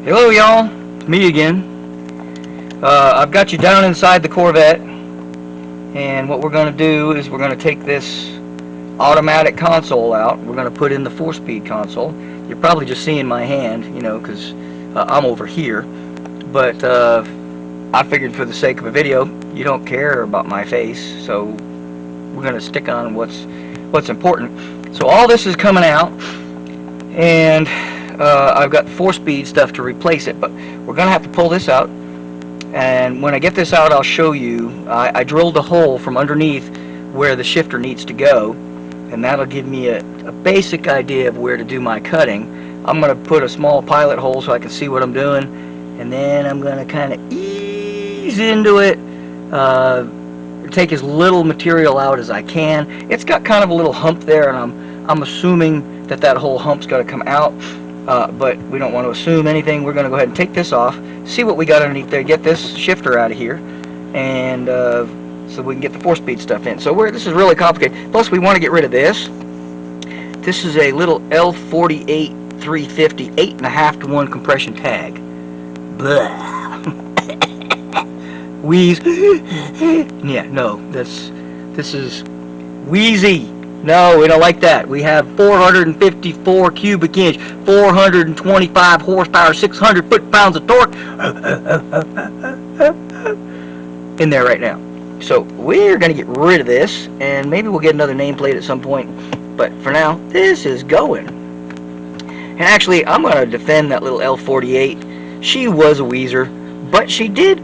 Hello y'all, me again. I've got you down inside the Corvette, and what we're going to do is we're going to take this automatic console out. We're going to put in the 4-speed console. You're probably just seeing my hand, you know, because I'm over here, but I figured for the sake of a video you don't care about my face, so we're going to stick on what's important. So all this is coming out, and I've got 4-speed stuff to replace it, but we're going to have to pull this out, and when I get this out I'll show you. I drilled a hole from underneath where the shifter needs to go, and that'll give me a basic idea of where to do my cutting. I'm going to put a small pilot hole so I can see what I'm doing, and then I'm going to kind of ease into it, take as little material out as I can. It's got kind of a little hump there, and I'm assuming that whole hump's got to come out. But we don't want to assume anything. We're going to go ahead and take this off, see what we got underneath there, get this shifter out of here, and so we can get the 4-speed stuff in. So this is really complicated. Plus, we want to get rid of this. This is a little L48 350 8.5 to 1 compression tag. Blah. Wheeze. Yeah, no, this is wheezy. No, we don't like that. We have 454 cubic inch, 425 horsepower, 600 foot-pounds of torque in there right now. So we're going to get rid of this, and maybe we'll get another nameplate at some point. But for now, this is going. And actually, I'm going to defend that little L48. She was a wheezer, but she did,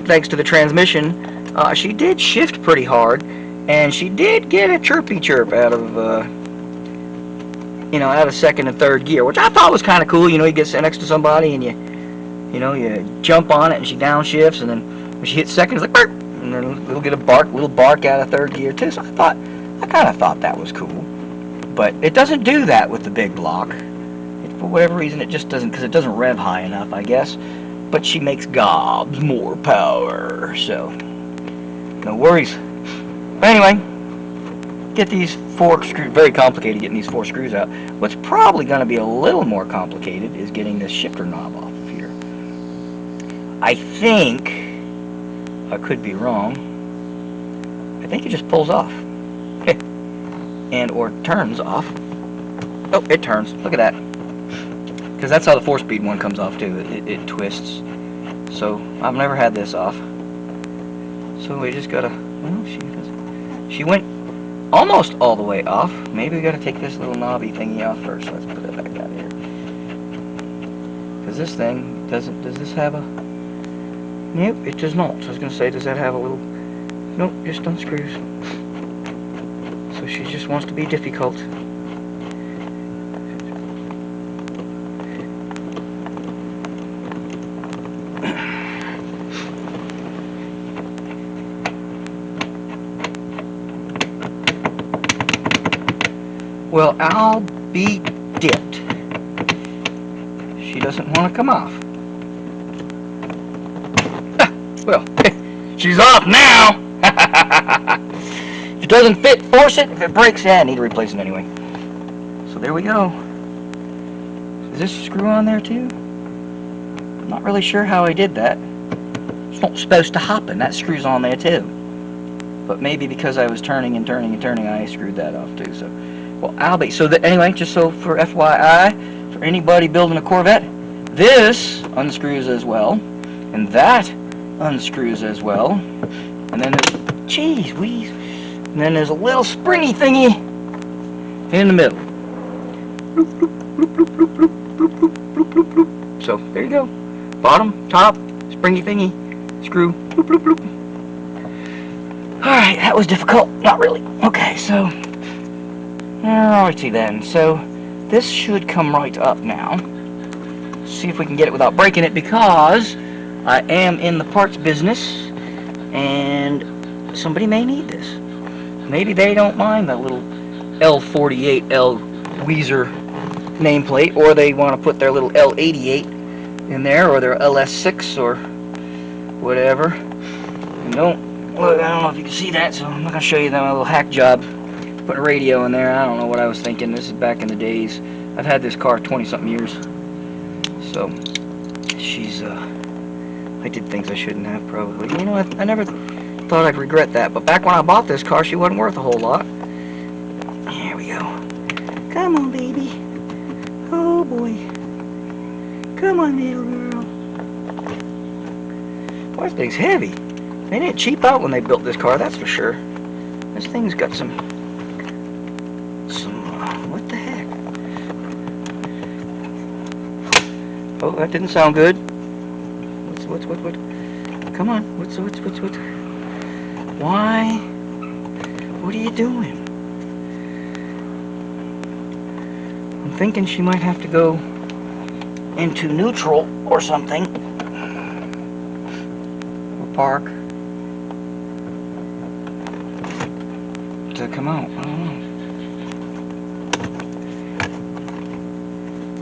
thanks to the transmission, she did shift pretty hard. And she did get a chirpy chirp out of, you know, out of second and third gear, which I thought was kind of cool. You know, you get next to somebody and you jump on it, and she downshifts, and then when she hits second, it's like burp, and then it'll get a little bark out of third gear too. So I kind of thought that was cool, but it doesn't do that with the big block. For whatever reason, it just doesn't, because it doesn't rev high enough, I guess. But she makes gobs more power, so no worries. But anyway, get these 4 screws. Very complicated getting these 4 screws out. What's probably going to be a little more complicated is getting this shifter knob off of here. I think, I could be wrong, I think it just pulls off. And or turns off. Oh, it turns. Look at that. Because that's how the 4-speed one comes off too. It twists. So I've never had this off. So we just gotta, well, she went almost all the way off. Maybe we got to take this little knobby thingy off first. Let's put it back out here. Because this thing doesn't. Does this have a? Nope, it does not. So I was going to say, does that have a little? Nope, just unscrews. So she just wants to be difficult. Well, I'll be dipped. She doesn't want to come off. Well, she's off now. If it doesn't fit, force it. If it breaks, I need to replace it anyway. So there we go. Is this screw on there too? I'm not really sure how I did that. It's not supposed to happen. That screw's on there too. But maybe because I was turning and turning and turning, I screwed that off too. So. Well, I'll be. So anyway, just so for FYI, for anybody building a Corvette, this unscrews as well, and that unscrews as well, and then there's, geez wheeze, and then there's a little springy thingy in the middle. Bloop, bloop, bloop, bloop, bloop, bloop, bloop, bloop, bloop, bloop. So there you go. Bottom, top, springy thingy, screw, bloop, bloop, bloop. All right, that was difficult. Not really. Okay, so. Alrighty then, so this should come right up now. See if we can get it without breaking it, because I am in the parts business and somebody may need this. Maybe they don't mind that little L48L Weezer nameplate, or they want to put their little L88 in there, or their LS6 or whatever. And well, I don't know if you can see that, so I'm not going to show you that little hack job. Put a radio in there. I don't know what I was thinking. This is back in the days. I've had this car 20-something years. So, she's, I did things I shouldn't have, probably. You know, I never thought I'd regret that, but back when I bought this car, she wasn't worth a whole lot. Here we go. Come on, baby. Oh, boy. Come on, little girl. Boy, this thing's heavy. They didn't cheap out when they built this car, that's for sure. This thing's got some, what the heck? Oh, that didn't sound good. What? Come on, what? Why? What are you doing? I'm thinking she might have to go into neutral or something. Or park. To come out, I don't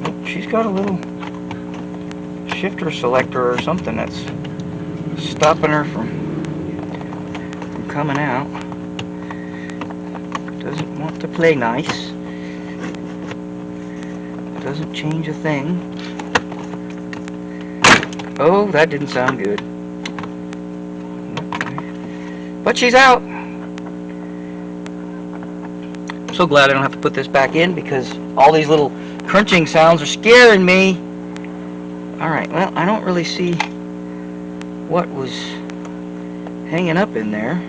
know. Oh, she's got a little shifter selector or something that's stopping her from coming out. Doesn't want to play nice. Doesn't change a thing. Oh, that didn't sound good. But she's out. I'm so glad I don't have to put this back in because all these little crunching sounds are scaring me. Alright, well, I don't really see what was hanging up in there.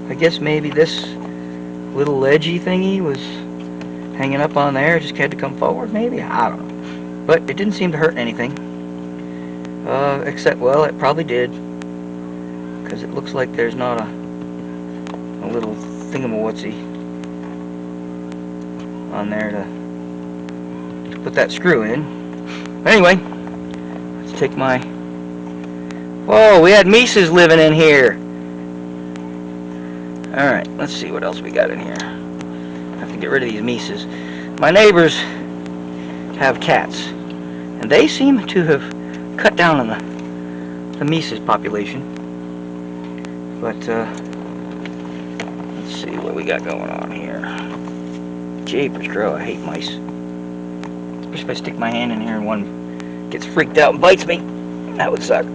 I guess maybe this little ledgy thingy was hanging up on there. Just had to come forward, maybe? I don't know. But it didn't seem to hurt anything. Except, well, it probably did. Because it looks like there's not a little thingamawhatsy on there to put that screw in. Anyway, let's take my... Whoa, we had Mises living in here. Alright, let's see what else we got in here. I have to get rid of these Mises. My neighbors have cats, and they seem to have cut down on the Mises population. But, let's see what we got going on here. Jeepers crow, I hate mice. Especially if I stick my hand in here and one gets freaked out and bites me. That would suck.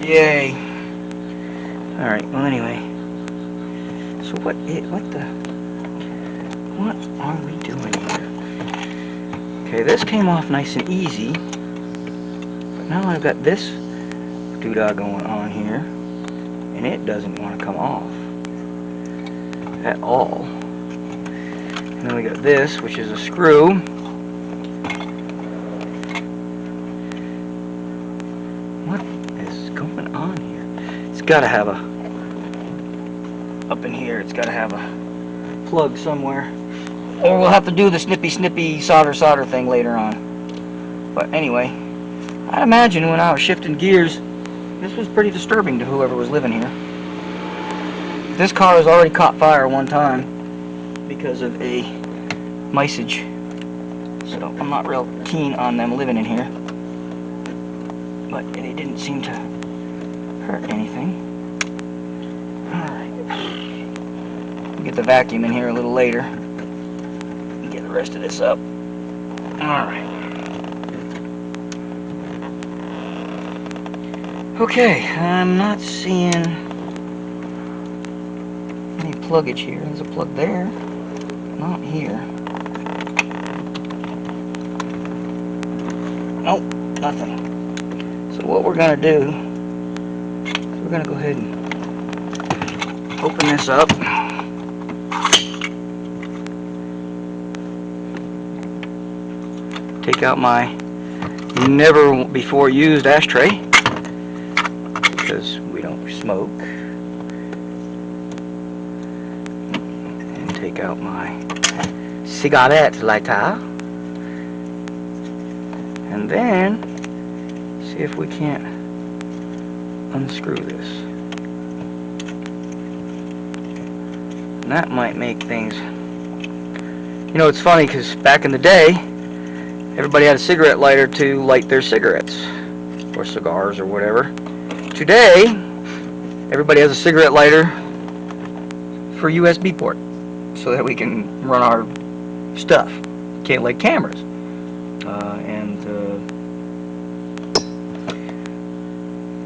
Yay. Alright, well anyway. So what are we doing here? Okay, this came off nice and easy. But now I've got this doodah going on here. And it doesn't want to come off. At all. And then we got this, which is a screw. What is going on here? It's got to have a... Up in here, it's got to have a plug somewhere. Or we'll have to do the snippy solder thing later on. But anyway, I imagine when I was shifting gears, this was pretty disturbing to whoever was living here. This car has already caught fire one time because of a micage, so I'm not real keen on them living in here, but it didn't seem to hurt anything. Alright, we'll get the vacuum in here a little later and get the rest of this up. Alright. Okay, I'm not seeing any pluggage here. There's a plug there. Not here. Nope, nothing. So what we're going to do is we're going to go ahead and open this up. Take out my never before used ashtray because we don't smoke. And take out my cigarette lighter, and then see if we can't unscrew this. And that might make things, you know, it's funny because back in the day everybody had a cigarette lighter to light their cigarettes or cigars or whatever. Today everybody has a cigarette lighter for USB port so that we can run our stuff. Can't light cameras.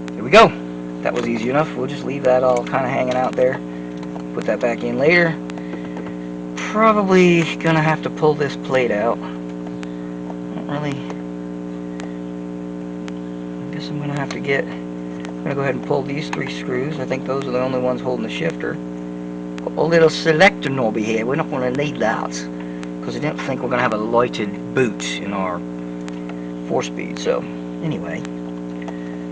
There we go. That was easy enough. We'll just leave that all kind of hanging out there. Put that back in later. Probably gonna have to pull this plate out. I guess I'm gonna have to I'm gonna go ahead and pull these 3 screws. I think those are the only ones holding the shifter. Got a little selector knob here. We're not gonna need that because I didn't think we're gonna have a lighted boot in our 4-speed. So anyway,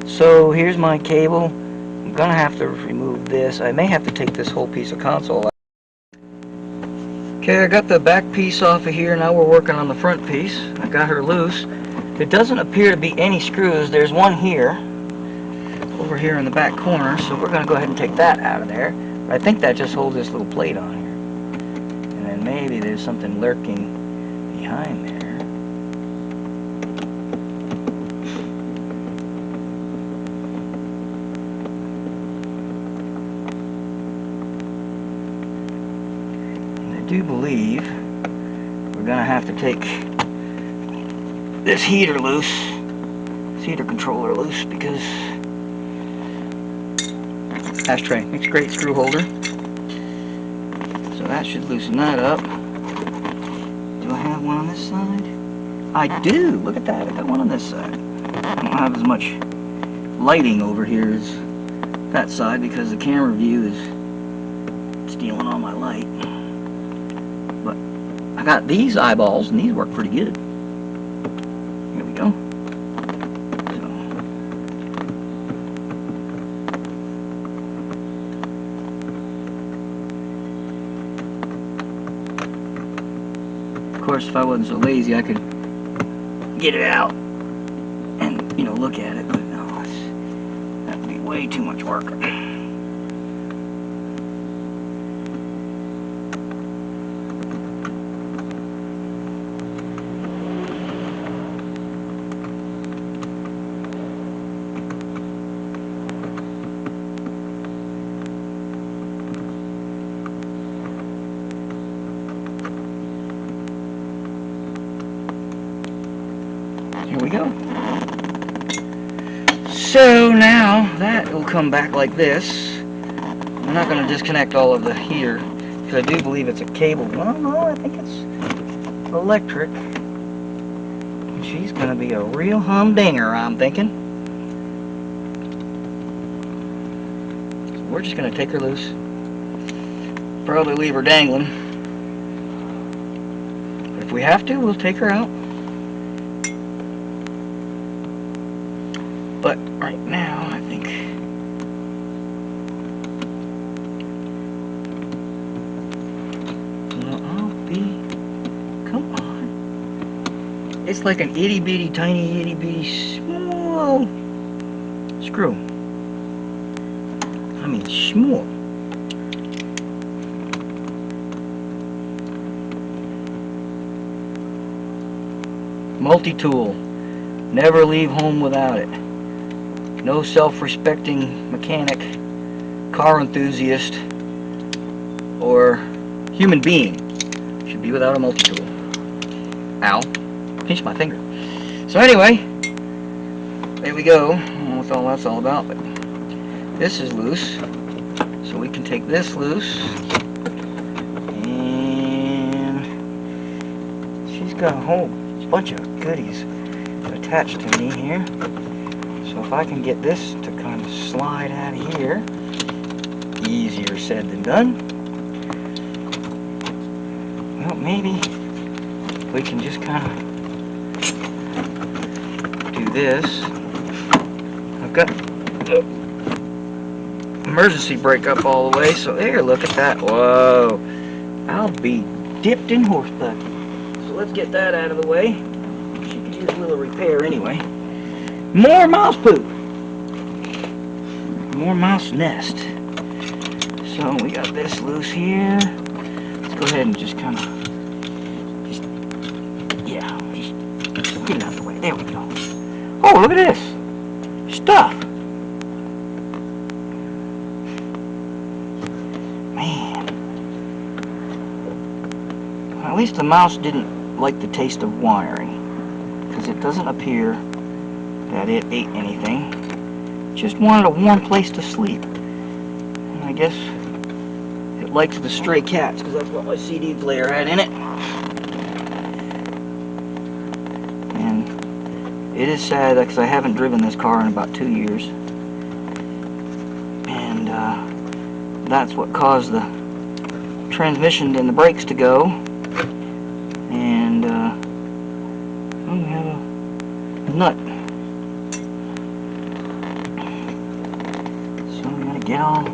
so here's my cable. I'm gonna have to remove this. I may have to take this whole piece of console out. Okay, I got the back piece off of here. Now we're working on the front piece. I got her loose. There doesn't appear to be any screws. There's one here, over here in the back corner, so we're going to go ahead and take that out of there. But I think that just holds this little plate on here. And then maybe there's something lurking behind there. And I do believe we're going to have to take this heater loose, this heater controller loose, because ashtray makes a great screw holder. So that should loosen that up. Do I have one on this side? I do! Look at that, I got one on this side. I don't have as much lighting over here as that side because the camera view is stealing all my light. But I got these eyeballs and these work pretty good. Here we go. Of course, if I wasn't so lazy, I could get it out and, you know, look at it, but no, that would be way too much work. Here we go. So now that will come back like this. I'm not going to disconnect all of the heater because I do believe it's a cable. No, I think it's electric. And she's going to be a real humdinger, I'm thinking. So we're just going to take her loose. Probably leave her dangling. But if we have to, we'll take her out. But right now, I think come on. It's like an itty bitty, tiny, itty bitty, small screw. I mean, small. Multi-tool. Never leave home without it. No self-respecting mechanic, car enthusiast, or human being should be without a multi-tool. Ow. Pinched my finger. So anyway, there we go. I don't know what all that's all about, but this is loose. So we can take this loose. And she's got a whole bunch of goodies attached to me here. So if I can get this to kind of slide out of here, easier said than done. Well, maybe we can just kind of do this. I've got the emergency brake up all the way, so there, look at that. Whoa, I'll be dipped in horse bucky. So let's get that out of the way. She could use a little repair anyway. More mouse poop. More mouse nest. So we got this loose here. Let's go ahead and just kind of, just get it out of the way. There we go. Oh, look at this stuff. Man. Well, at least the mouse didn't like the taste of wiring. because it doesn't appear that it ate anything. Just wanted a warm place to sleep. And I guess it likes the stray cats, because that's what my CD player had in it. And it is sad because I haven't driven this car in about 2 years. And that's what caused the transmission and the brakes to go. And oh, we have a nut. So I'm gonna get all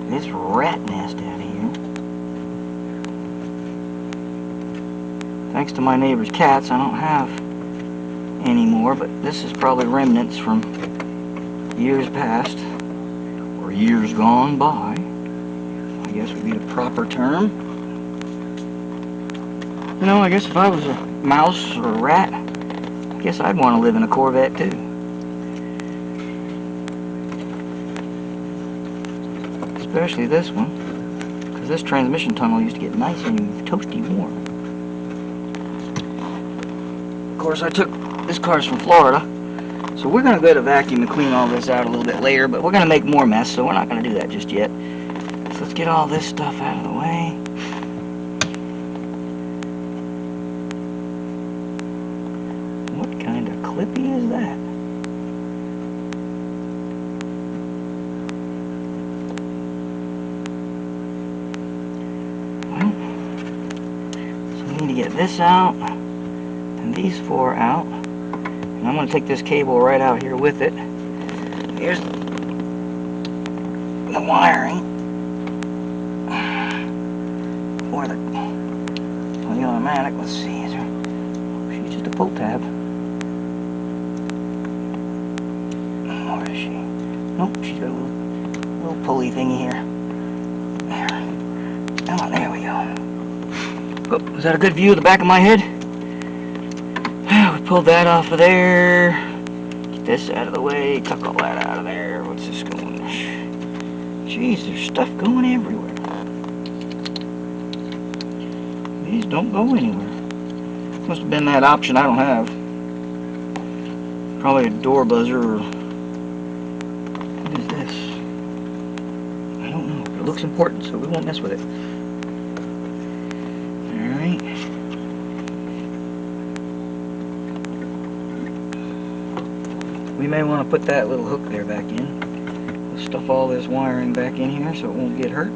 this rat nest out of here. Thanks to my neighbor's cats, I don't have any more, but this is probably remnants from years past, or years gone by, I guess would be the proper term. You know, I guess if I was a mouse or a rat, I guess I'd want to live in a Corvette too. Especially this one, because this transmission tunnel used to get nice and toasty warm. Of course, I took this car's from Florida, so we're going to go to vacuum and clean all this out a little bit later, but we're going to make more mess, so we're not going to do that just yet. So let's get all this stuff out of the way. What kind of clippy is that? Well, so we need to get this out, and these 4 out. And I'm going to take this cable right out here with it. Here's the wiring for the automatic. Let's see. Is there, she's just a pull tab. Where is she? Nope, she's got a little pulley thingy here. There. Oh, there we go. Oh, is that a good view of the back of my head? Pull that off of there. Get this out of the way. Tuck all that out of there. What's this going? Jeez, there's stuff going everywhere. These don't go anywhere. Must have been that option I don't have. Probably a door buzzer or... What is this? I don't know. It looks important, so we won't mess with it. Alright. We may want to put that little hook there back in. We'll stuff all this wiring back in here so it won't get hurt.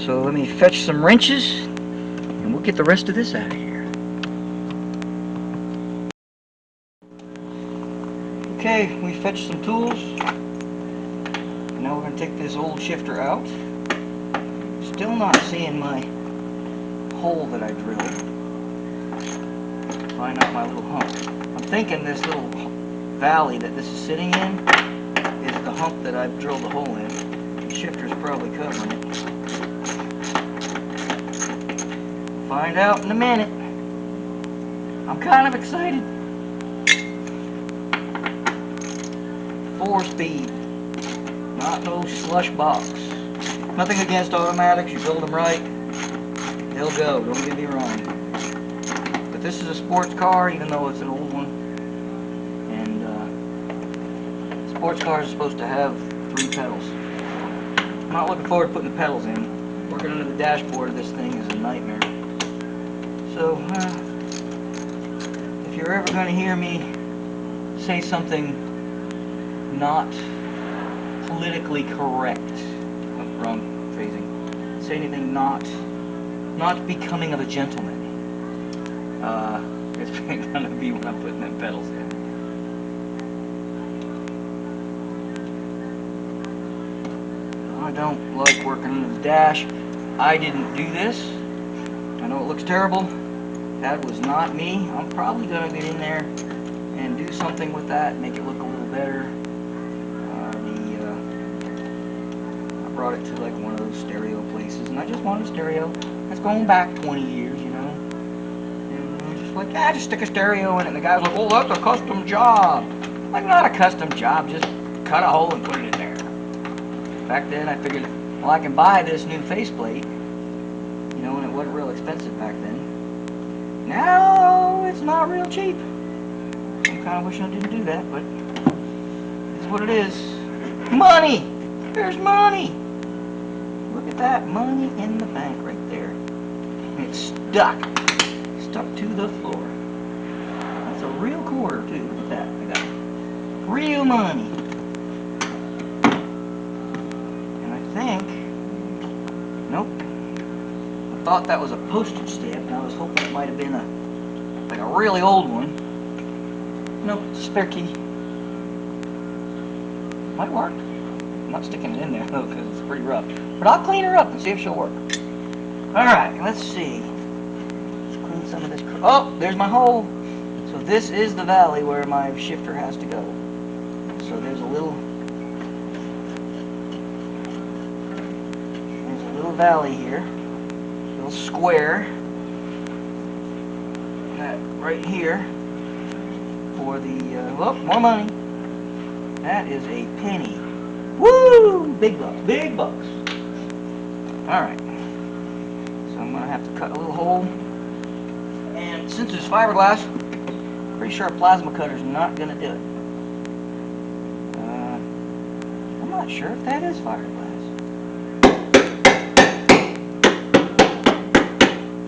So let me fetch some wrenches and we'll get the rest of this out of here. Okay, we fetched some tools. Now we're going to take this old shifter out. Still not seeing my hole that I drilled. Find out my little hump. I'm thinking this little valley that this is sitting in is the hump that I've drilled the hole in. The shifter's probably covering it. Find out in a minute. I'm kind of excited. 4-speed. Not no slush box. Nothing against automatics. You build them right, they'll go. Don't get me wrong. But this is a sports car, even though it's an old one. Sports cars are supposed to have 3 pedals. I'm not looking forward to putting the pedals in. Working under the dashboard of this thing is a nightmare. So, if you're ever going to hear me say something not politically correct, wrong phrasing, say anything not becoming of a gentleman, it's going to be when I'm putting them pedals in. I don't like working under the dash. I didn't do this. I know it looks terrible. That was not me. I'm probably going to get in there and do something with that, make it look a little better. I brought it to like one of those stereo places, and I just wanted a stereo. That's going back 20 years, you know. And I was just like, yeah, just stick a stereo in it. And the guy was like, well, that's a custom job. Like, not a custom job, just cut a hole and put it in there. Back then I figured, well, I can buy this new faceplate, you know, and it wasn't real expensive back then. Now it's not real cheap. kind of wish I didn't do that, but it's what it is. Money! There's money! Look at that, money in the bank right there. And it's stuck to the floor. That's a real quarter too. Look at that. I got real money. And I think, nope. I thought that was a postage stamp, and I was hoping it might have been like a really old one. Nope, it's a spare key. Might work. I'm not sticking it in there though, because it's pretty rough. But I'll clean her up and see if she'll work. Alright, let's see. Let's clean some of this. Oh, there's my hole. So this is the valley where my shifter has to go. So there's a little valley here. A little square. That right here for the, oh, more money. That is a penny. Woo! Big bucks, big bucks. Alright. So I'm going to have to cut a little hole. And since it's fiberglass, pretty sure a plasma cutter's not going to do it. I'm not sure if that is fiberglass.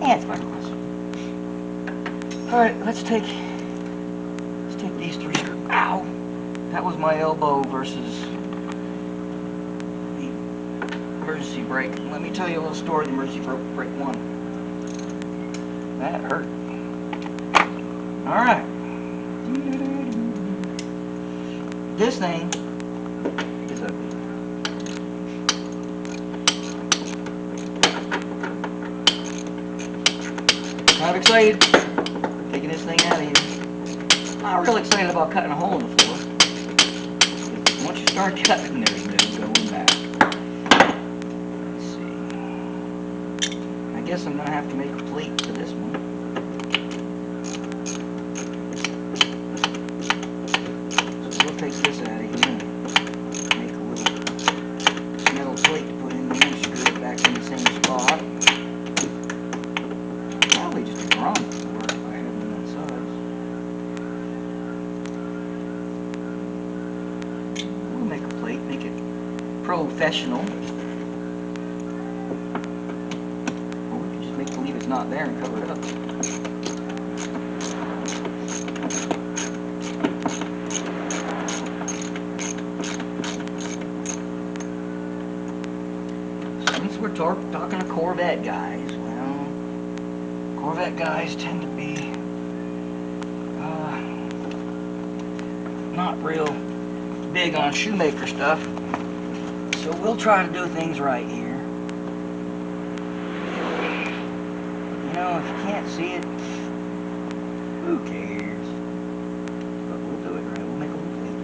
Yeah, it's fiberglass. Alright, let's take these 3 screws. Ow! That was my elbow versus the emergency brake. Let me tell you a little story of the emergency brake 1. That hurt. Alright. This thing is ugly. I'm excited taking this thing out of here. Not real excited about cutting a hole in the floor. Once you start cutting, there's no going back. Let's see. I guess I'm going to have to make a plate for this one. So we'll take this out of here and make a little metal plate to put in there and screw it back in the same spot. Probably just a drum for it if I had one that size. We'll make a plate, make it professional. Or we can just make believe it's not there and cover it up. Since we're talking to Corvette guys, well, Corvette guys tend to be not real big on shoemaker stuff, so we'll try to do things right here. You know, if you can't see it, who cares? But we'll do it right. We'll make a little plate.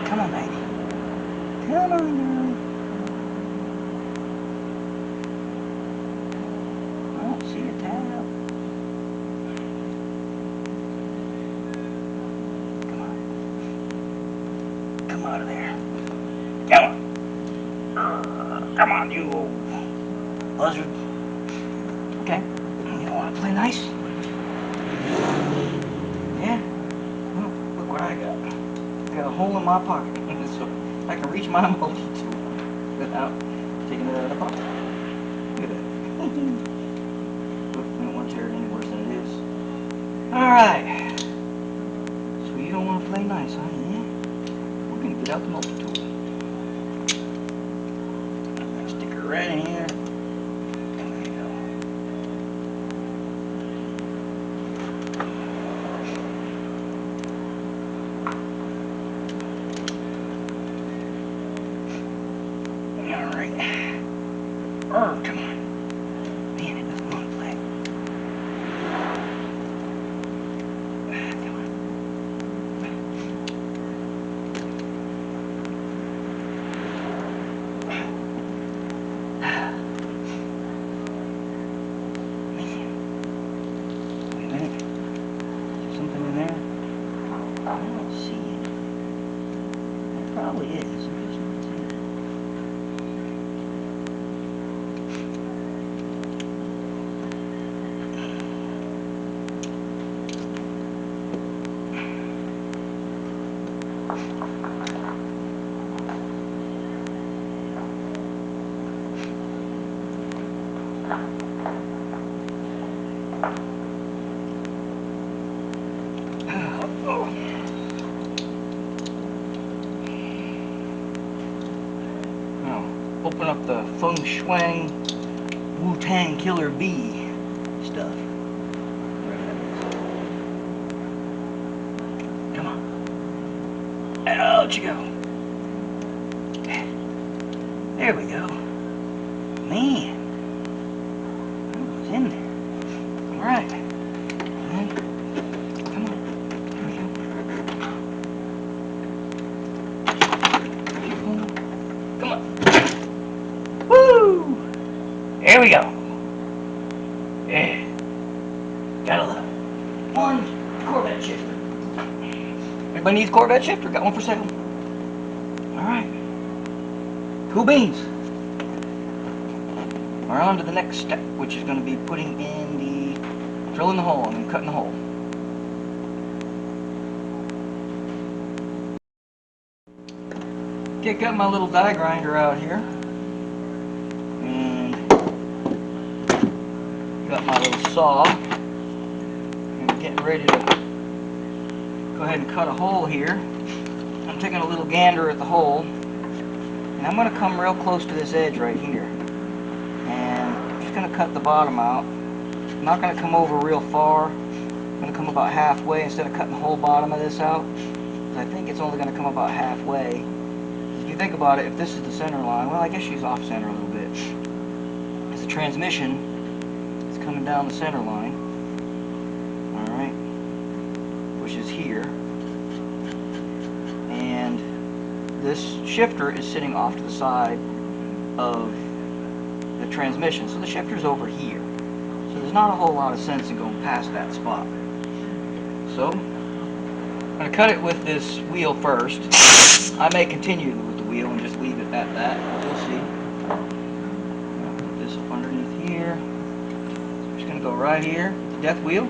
Come on, baby. Come on now. I don't see a tab. Come out of there. Come on. Come on, you old buzzard. Okay. You want to play nice? Yeah? Well, look what I got. I got a hole in my pocket. So I can reach my multi-tool without taking it out of the pocket. Look at that. I don't want to tear it any worse than it is. Alright. So you don't want to play nice, huh? Yeah? We're going to get out the multi-tool. Stick her right in here. And there you go. Alright. Oh, come on. Man, it doesn't want to play. Come on. Now, open up the Feng Shui Wu-Tang Killer Bee stuff. Come on. Out you go. There we go. Man. That was in there. Alright. Come on. There we go. Come on. Woo! There we go. Yeah. Gotta love it. One Corvette shifter. Everybody needs Corvette shifter? Got one for sale. Alright. Cool beans. We're on to the next step, which is going to be putting in the, drilling the hole and then cutting the hole. Okay, got my little die grinder out here. And got my little saw. And I'm getting ready to go ahead and cut a hole here. I'm taking a little gander at the hole. And I'm going to come real close to this edge right here. And I'm just going to cut the bottom out. I'm not going to come over real far. I'm going to come about halfway instead of cutting the whole bottom of this out. Because I think it's only going to come about halfway. If you think about it, if this is the center line, well, I guess she's off center a little bit. Because the transmission is coming down the center line. Alright. Which is here. And this shifter is sitting off to the side of the transmission. So the shifter's over here. So there's not a whole lot of sense in going past that spot. So I'm going to cut it with this wheel first. I may continue with the wheel and just leave it at that. We'll see. I'll put this up underneath here. So I'm just going to go right here with the death wheel.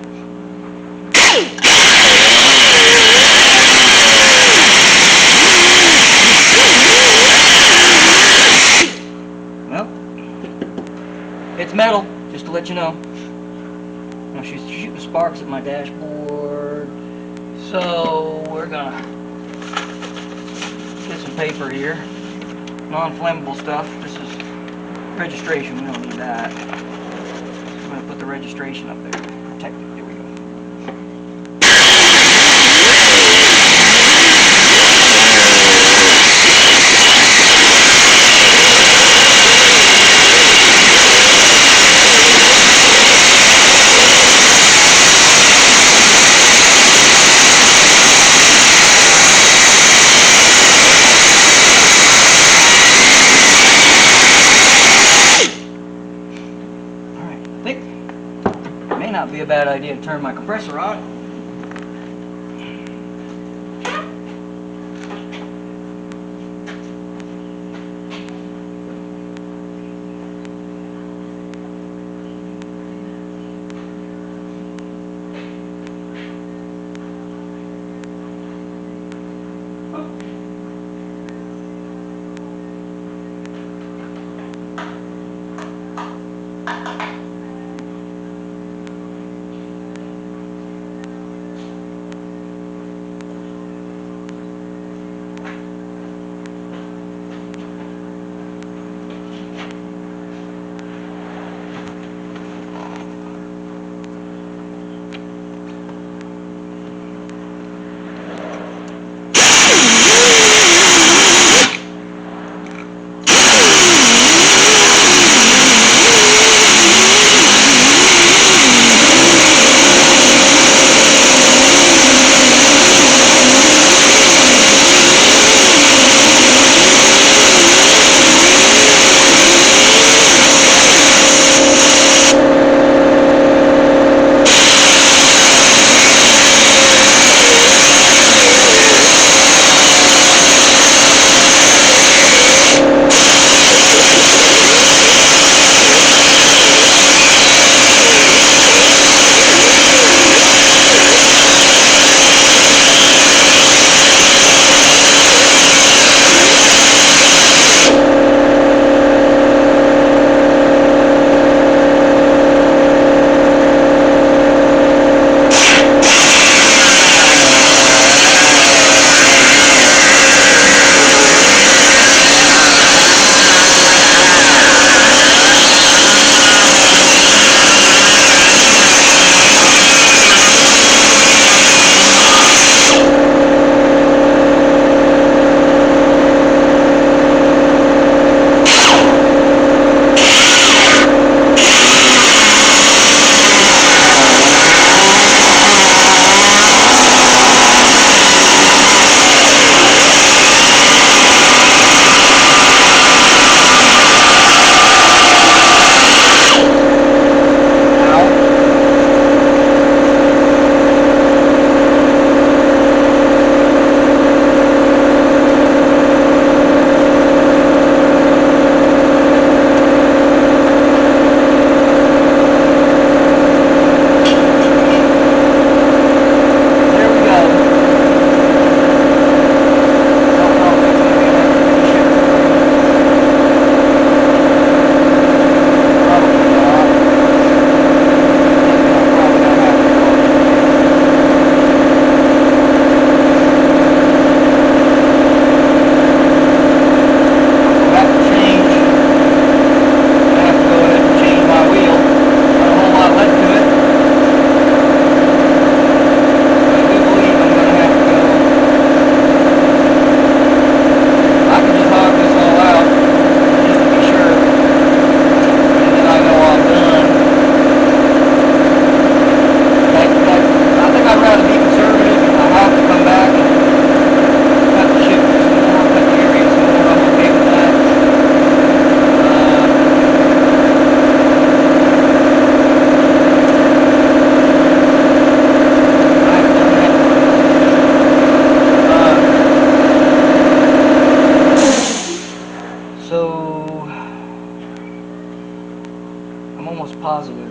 It's metal, just to let you know. Now she's shooting sparks at my dashboard. So we're gonna get some paper here. Non-flammable stuff. This is registration, we don't need that. I'm gonna put the registration up there. Protect it. There we go. Not be a bad idea to turn my compressor on.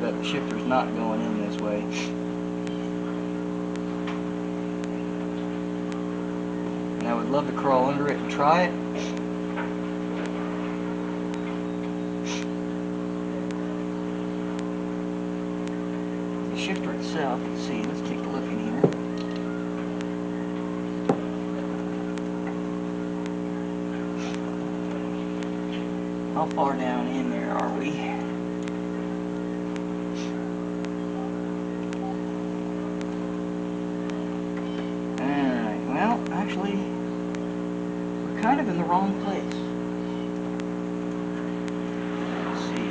that the shifter's not going in this way. And I would love to crawl under it and try it. The shifter itself, let's see, let's take a look in here. How far down in there are we? Alright, well, actually, we're kind of in the wrong place. Let's see,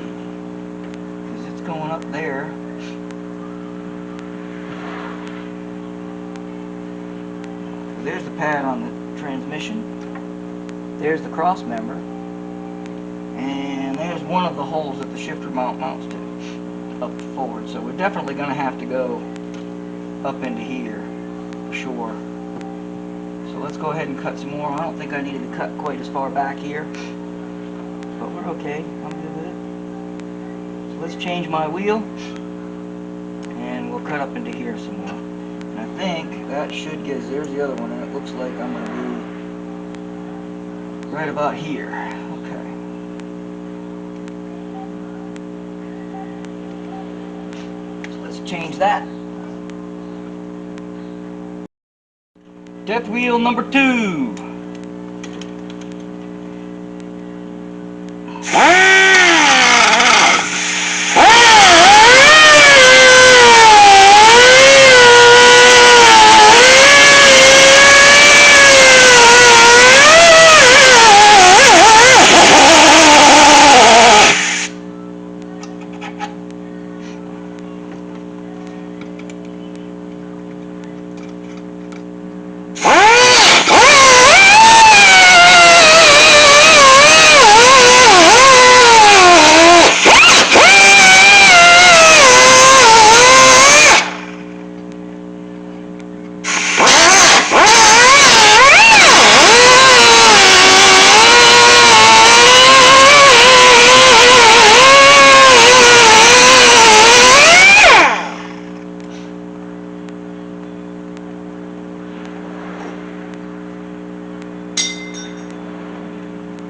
because it's going up there. There's the pad on the transmission. There's the cross member. And there's one of the holes that the shifter mounts to, up forward. So we're definitely going to have to go up into here, for sure. So let's go ahead and cut some more. I don't think I needed to cut quite as far back here, but we're okay. I'm good with it. So let's change my wheel, and we'll cut up into here some more. And I think that should get us, there's the other one, and it looks like I'm going to be right about here. Change that. Death wheel number 2.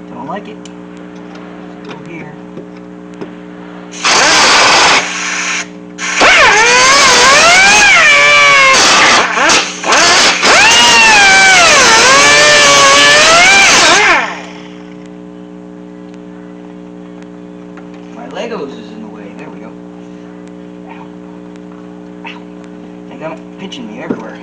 Don't like it. Let's go here. My Legos is in the way. There we go. Ow. Ow. I think I'm pinching me everywhere.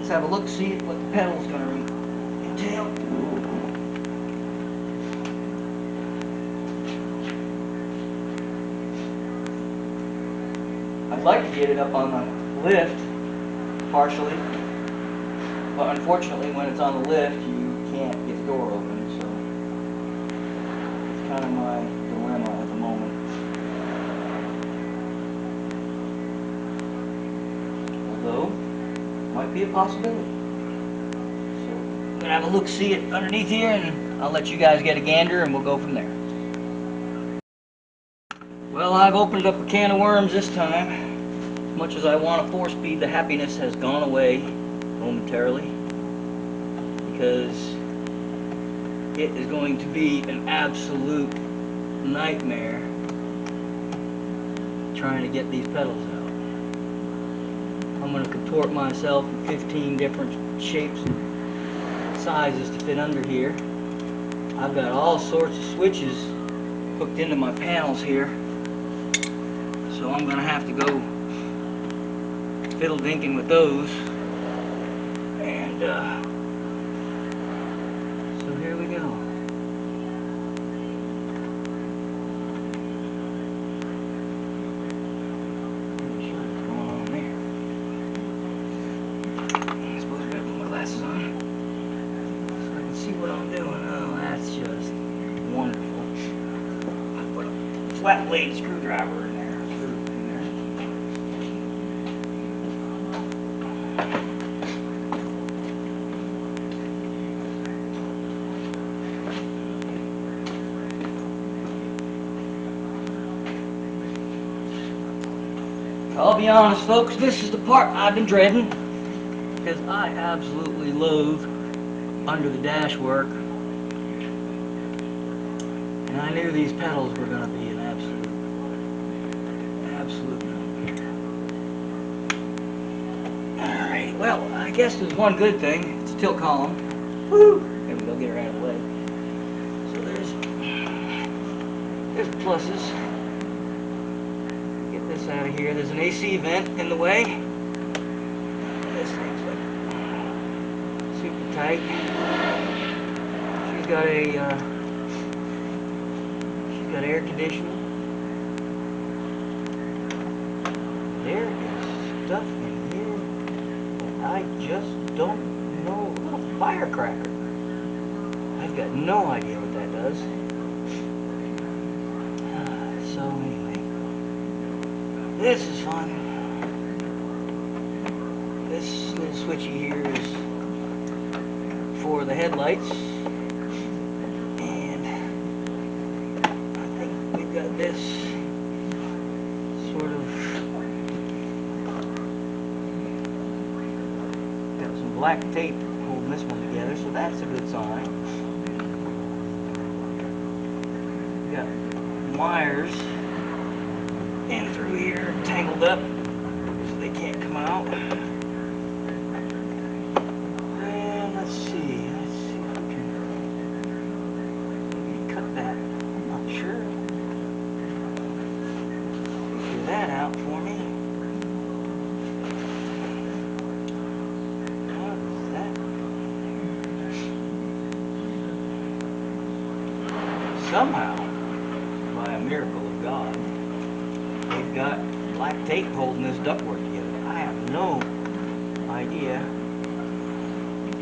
Have a look, see what the pedal's going to entail. I'd like to get it up on the lift, partially, but unfortunately when it's on the lift you can't get the door open, so it's kind of my dilemma at the moment. Although, might be a possibility. So, gonna have a look-see it underneath here, and I'll let you guys get a gander, and we'll go from there. Well, I've opened up a can of worms this time. As much as I want to 4-speed, the happiness has gone away momentarily, because it is going to be an absolute nightmare trying to get these pedals out. I'm going to contort myself in 15 different shapes and sizes to fit under here. I've got all sorts of switches hooked into my panels here, so I'm going to have to go fiddle-dinking with those. And so here we go. What I'm doing, oh, that's just wonderful. I put a flat blade screwdriver in there, I'll be honest, folks, this is the part I've been dreading, because I absolutely loathe under the dash work, and I knew these pedals were going to be an absolute no. Alright, well, I guess there's one good thing. It's a tilt column. Woo! There we go, get her out of the way. So there's pluses. Get this out of here. There's an AC vent in the way. This thing's like super tight. She's got air conditioning. There is stuff in here that I just don't know. A little firecracker. I've got no idea what that does. So anyway, this is fun. This little switchy here is for the headlights, and I think we've got this sort of, got some black tape holding this one together, so that's a good sign. We've got wires in through here tangled up so they can't come out. Let's see if we can maybe cut that. I'm not sure. Figure that out for me. What is that? Somehow, by a miracle of God, they've got black tape holding this ductwork together. I have no idea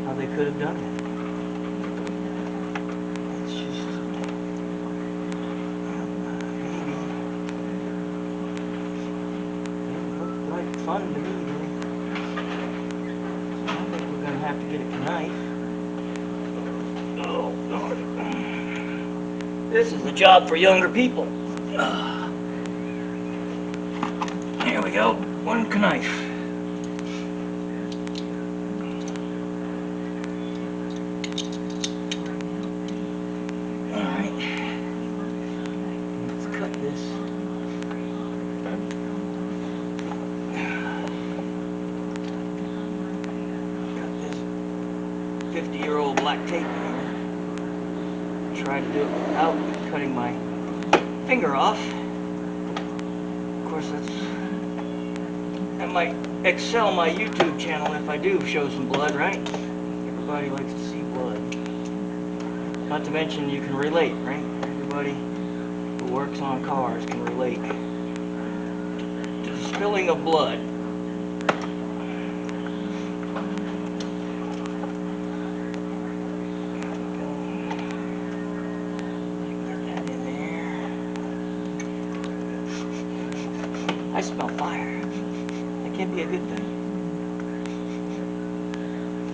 how they could have done that. It's just maybe it looked like fun to me, really. So I think we're gonna have to get a knife. Oh Lord. This is a job for younger people. Here we go. One knife. Got this 50-year-old black tape in here. Try to do it without cutting my finger off. Of course, that might excel my YouTube channel if I do show some blood, right? Everybody likes to see blood. Not to mention you can relate, right? Everybody who works on cars can relate to the spilling of blood. I smell fire. That can't be a good thing.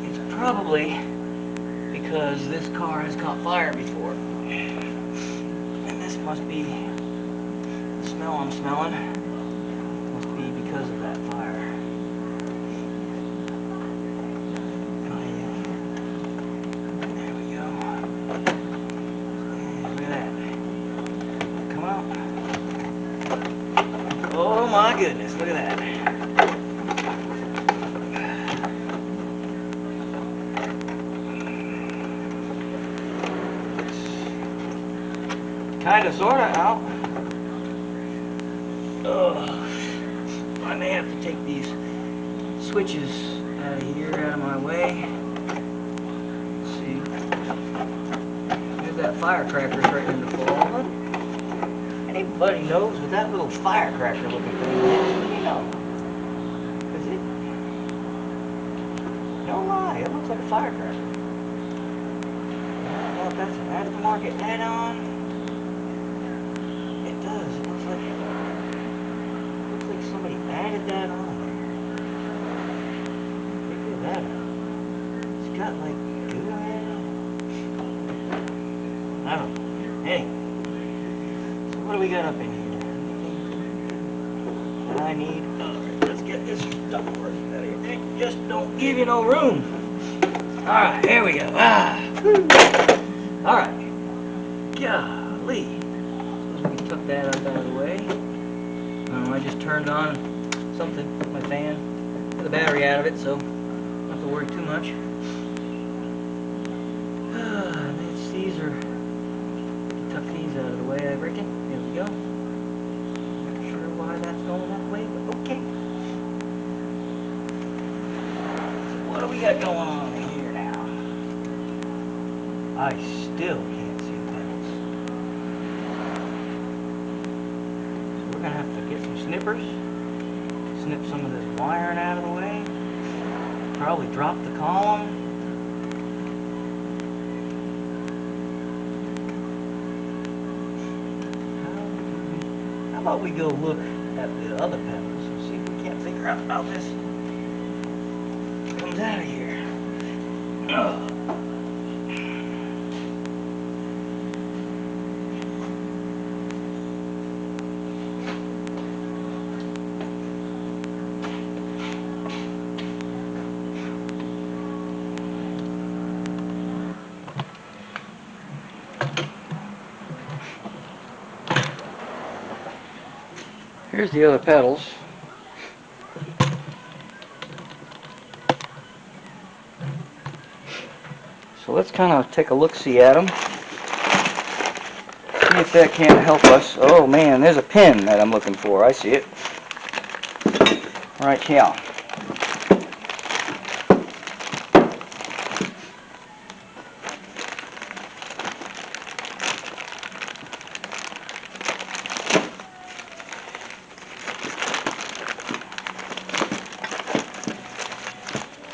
It's probably because this car has caught fire before. And this must be the smell I'm smelling. Must be because of that fire. There we go. And look at that. Come out. Oh my goodness, look at that. Kind of, sort of out. I may have to take these switches out of here, out of my way. Let's see. There's that firecracker starting to fall. Anybody knows what that little firecracker looking thing is? Let me know. Is it? Don't lie, it looks like a firecracker. I don't know if that's an aftermarket add-on. It does. It looks like somebody added that on there. Look at that. It's got like goo in it. I don't know. Anyway. So what do we got up in here? Anything that I need? Alright, let's get this stuff working out of here. It just don't give you no room. Alright, here we go. Alright. Golly. We took that up out of the way. I just turned on something, my fan, got the battery out of it, so don't have to worry too much. These are, tuck these out of the way, I reckon. There we go. Not sure why that's going that way, but okay. So what do we got going on here now? I still can't see the pedals. We're going to have to get some snippers, snip some of this wiring out of the way, probably drop the column. How about we go look at the other pedals and see if we can't figure out how this comes out of here. Here's the other pedals. So let's kind of take a look-see at them. See if that can't help us. Oh man, there's a pin that I'm looking for. I see it. Right here.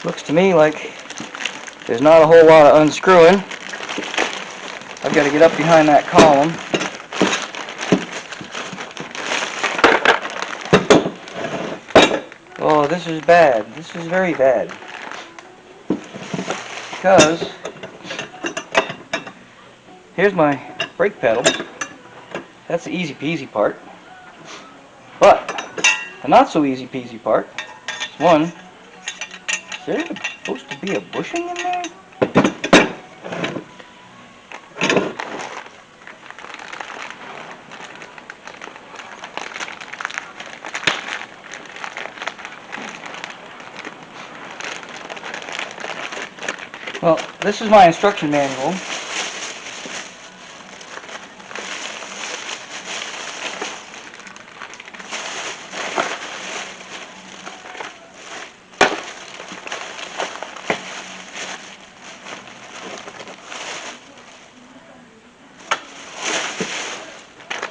Looks to me like there's not a whole lot of unscrewing. I've got to get up behind that column. Oh, this is bad. This is very bad. Because here's my brake pedal. That's the easy peasy part. But the not so easy peasy part is one. Is there supposed to be a bushing in there? Well, this is my instruction manual.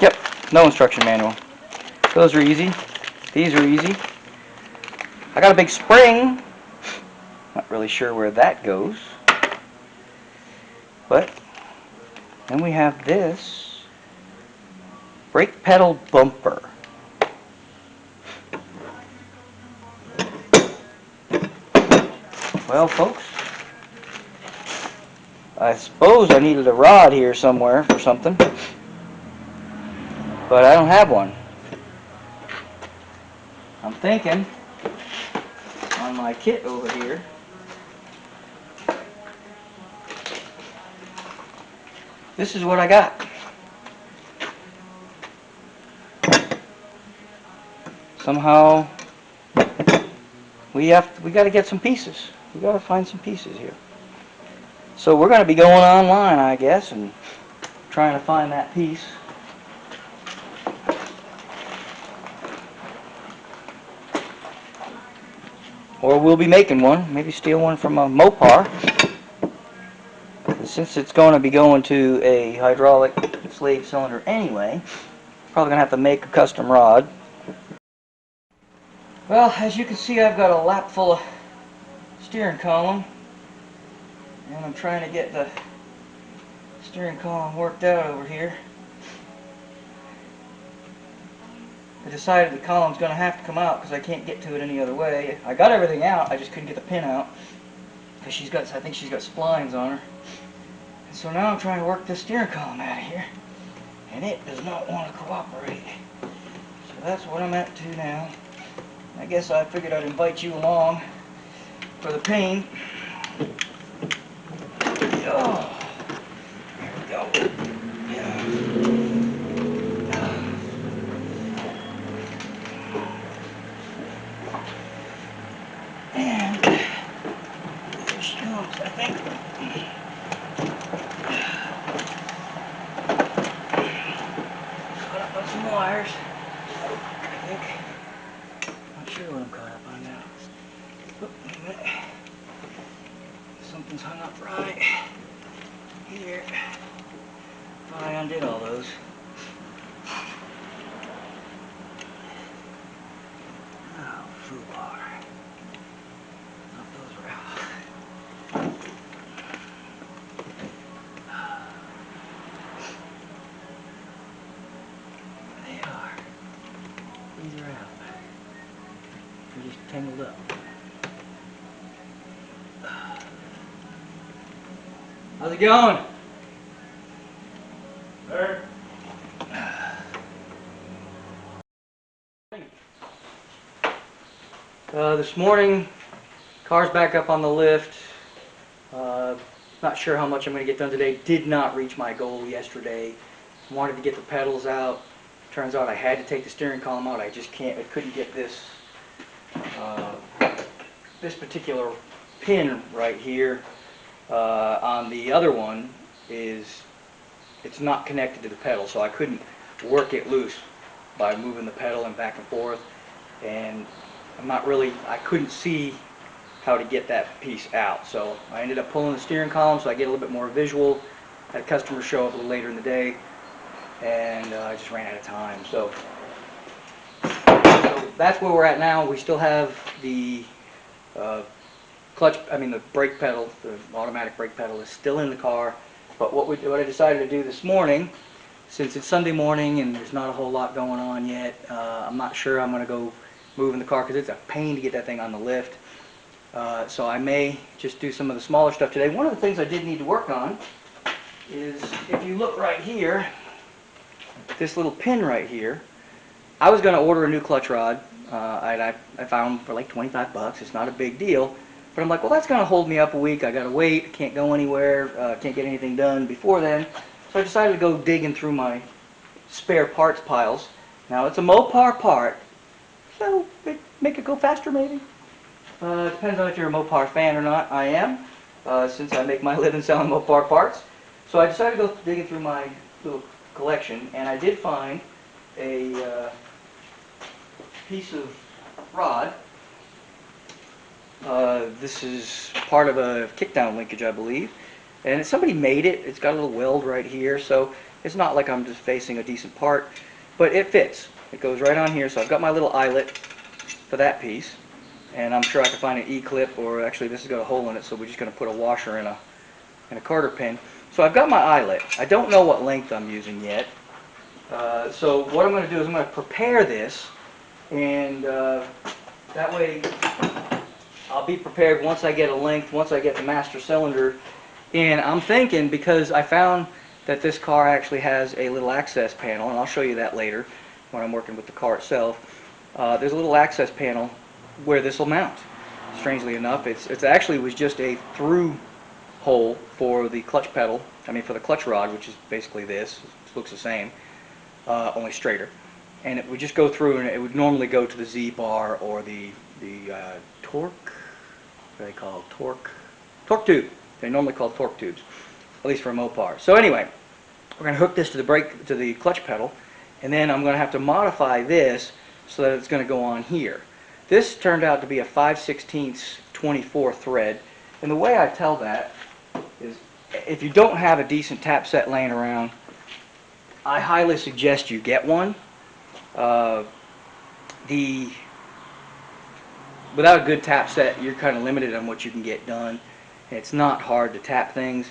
Yep, no instruction manual. Those are easy. These are easy. I got a big spring. Not really sure where that goes. But then we have this brake pedal bumper. Well, folks, I suppose I needed a rod here somewhere for something, but I don't have one. I'm thinking on my kit over here, this is what I got. Somehow we got to get some pieces. We got to find some pieces here. So we're going to be going online, I guess, and trying to find that piece. Or we'll be making one. Maybe steal one from a Mopar. Since it's going to be going to a hydraulic slave cylinder anyway, probably going to have to make a custom rod. Well, as you can see, I've got a lap full of steering column, and I'm trying to get the steering column worked out over here. I decided the column's going to have to come out because I can't get to it any other way. I got everything out, I just couldn't get the pin out because I think she's got splines on her. And so now I'm trying to work this steering column out of here, and it does not want to cooperate. So that's what I'm at to now. I guess I figured I'd invite you along for the pain. Oh, there we go. Yeah. And there she comes, I think. Caught up on some wires, I think. Not sure what I'm caught up on now. Oh, wait a minute. Something's hung up right here. Thought I undid all those. Oh, foobar. Thought those were out. They are. These are out. They're just tangled up. How's it going? Sir? This morning, car's back up on the lift. Not sure how much I'm going to get done today. Did not reach my goal yesterday. Wanted to get the pedals out. Turns out I had to take the steering column out. I couldn't get this this particular pin right here. On the other one it's not connected to the pedal, so I couldn't work it loose by moving the pedal and back and forth, and I couldn't see how to get that piece out, so I ended up pulling the steering column so I get a little bit more visual. Had customers show up a little later in the day, and I just ran out of time. So that's where we're at now. We still have the the brake pedal, the automatic brake pedal is still in the car. But what I decided to do this morning, since it's Sunday morning and there's not a whole lot going on yet, I'm not sure I'm going to go move in the car because it's a pain to get that thing on the lift. So I may just do some of the smaller stuff today. One of the things I did need to work on is, if you look right here, this little pin right here, I was going to order a new clutch rod. I found for like 25 bucks. It's not a big deal. But I'm like, well, that's going to hold me up a week. I got to wait. I can't go anywhere. Can't get anything done before then. So I decided to go digging through my spare parts piles. Now, it's a Mopar part, so make it go faster maybe. Depends on if you're a Mopar fan or not. I am, since I make my living selling Mopar parts. So I decided to go digging through my little collection, and I did find a piece of rod. This is part of a kickdown linkage, I believe, and somebody made it. It's got a little weld right here, so it's not like I'm just facing a decent part, but it fits. It goes right on here, so I've got my little eyelet for that piece, and I'm sure I can find an E-clip, or actually this has got a hole in it, so we're just going to put a washer and a Carter pin. So I've got my eyelet. I don't know what length I'm using yet, so what I'm going to do is I'm going to prepare this, and that way I'll be prepared once I get a length, once I get the master cylinder And I'm thinking, because I found that this car actually has a little access panel, and I'll show you that later when I'm working with the car itself. There's a little access panel where this will mount. Strangely enough, it's actually was just a through hole for the clutch pedal. I mean, for the clutch rod, which is basically this. It looks the same, only straighter. And it would just go through, and it would normally go to the Z bar or the torque. What do they call it? Torque tube. They're normally called torque tubes, at least for a Mopar. So anyway, we're going to hook this to the clutch pedal, and then I'm going to have to modify this so that it's going to go on here. This turned out to be a 5/16 24 thread, and the way I tell that is, if you don't have a decent tap set laying around, I highly suggest you get one. Without a good tap set, you're kind of limited on what you can get done. It's not hard to tap things,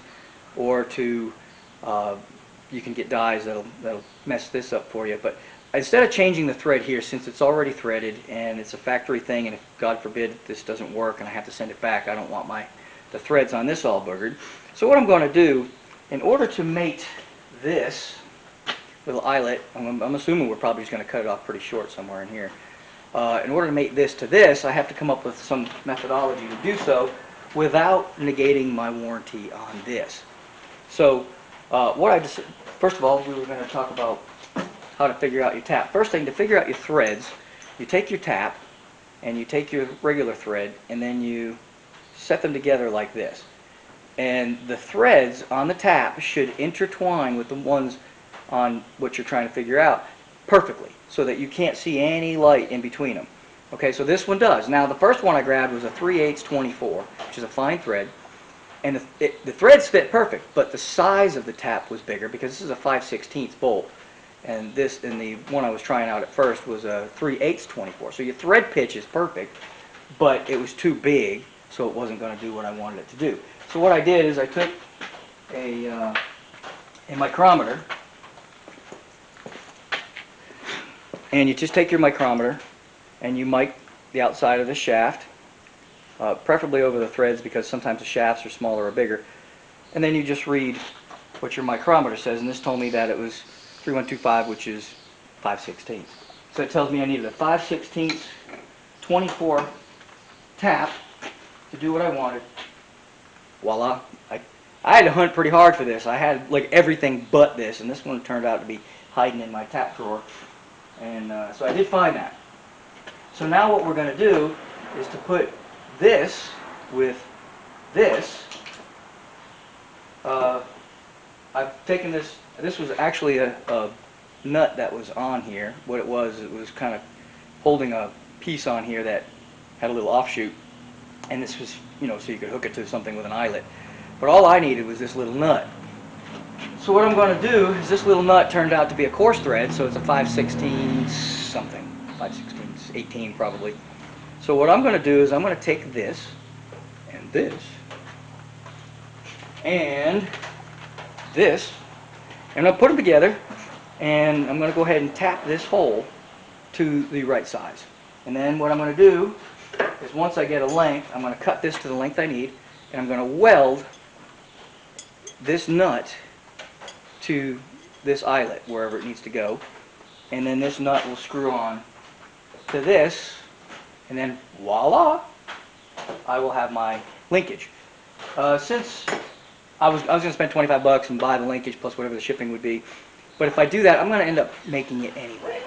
or to you can get dies that'll mess this up for you. But instead of changing the thread here, since it's already threaded and it's a factory thing, and if God forbid this doesn't work and I have to send it back, I don't want the threads on this all boogered. So what I'm going to do, in order to mate this little eyelet, I'm assuming we're probably just going to cut it off pretty short somewhere in here. In order to mate this to this, I have to come up with some methodology to do so without negating my warranty on this. So first of all, we were going to talk about how to figure out your tap. First thing, to figure out your threads, you take your tap and you take your regular thread, and then you set them together like this. And the threads on the tap should intertwine with the ones on what you're trying to figure out perfectly, so that you can't see any light in between them. Okay, so this one does. Now, the first one I grabbed was a 3/8 24, which is a fine thread, and the threads fit perfect, but the size of the tap was bigger because this is a 5/16 bolt, and the one I was trying out at first was a 3/8 24. So your thread pitch is perfect, but it was too big, so it wasn't going to do what I wanted it to do. So what I did is I took a micrometer, and you just take your micrometer and you mic the outside of the shaft, preferably over the threads, because sometimes the shafts are smaller or bigger, and then you just read what your micrometer says, and this told me that it was 3125, which is 5/16. So it tells me I needed a 5/16 24 tap to do what I wanted. Voila. I had to hunt pretty hard for this. I had like everything but this, and this one turned out to be hiding in my tap drawer. And so I did find that. So now what we're going to do is to put this with this. I've taken this was actually a nut that was on here. What it was kind of holding a piece on here that had a little offshoot. And this was, so you could hook it to something with an eyelet. But all I needed was this little nut. So what I'm going to do is, this little nut turned out to be a coarse thread, so it's a 5/16 something, 5/16 18 probably. So what I'm going to do is I'm going to take this and this and this, and I'm going to put them together, and I'm going to go ahead and tap this hole to the right size. And then what I'm going to do is, once I get a length, I'm going to cut this to the length I need, and I'm going to weld this nut to this eyelet wherever it needs to go, and then this nut will screw on to this, and then voila, I will have my linkage. Since I was going to spend 25 bucks and buy the linkage plus whatever the shipping would be, but if I do that, I'm going to end up making it anyway.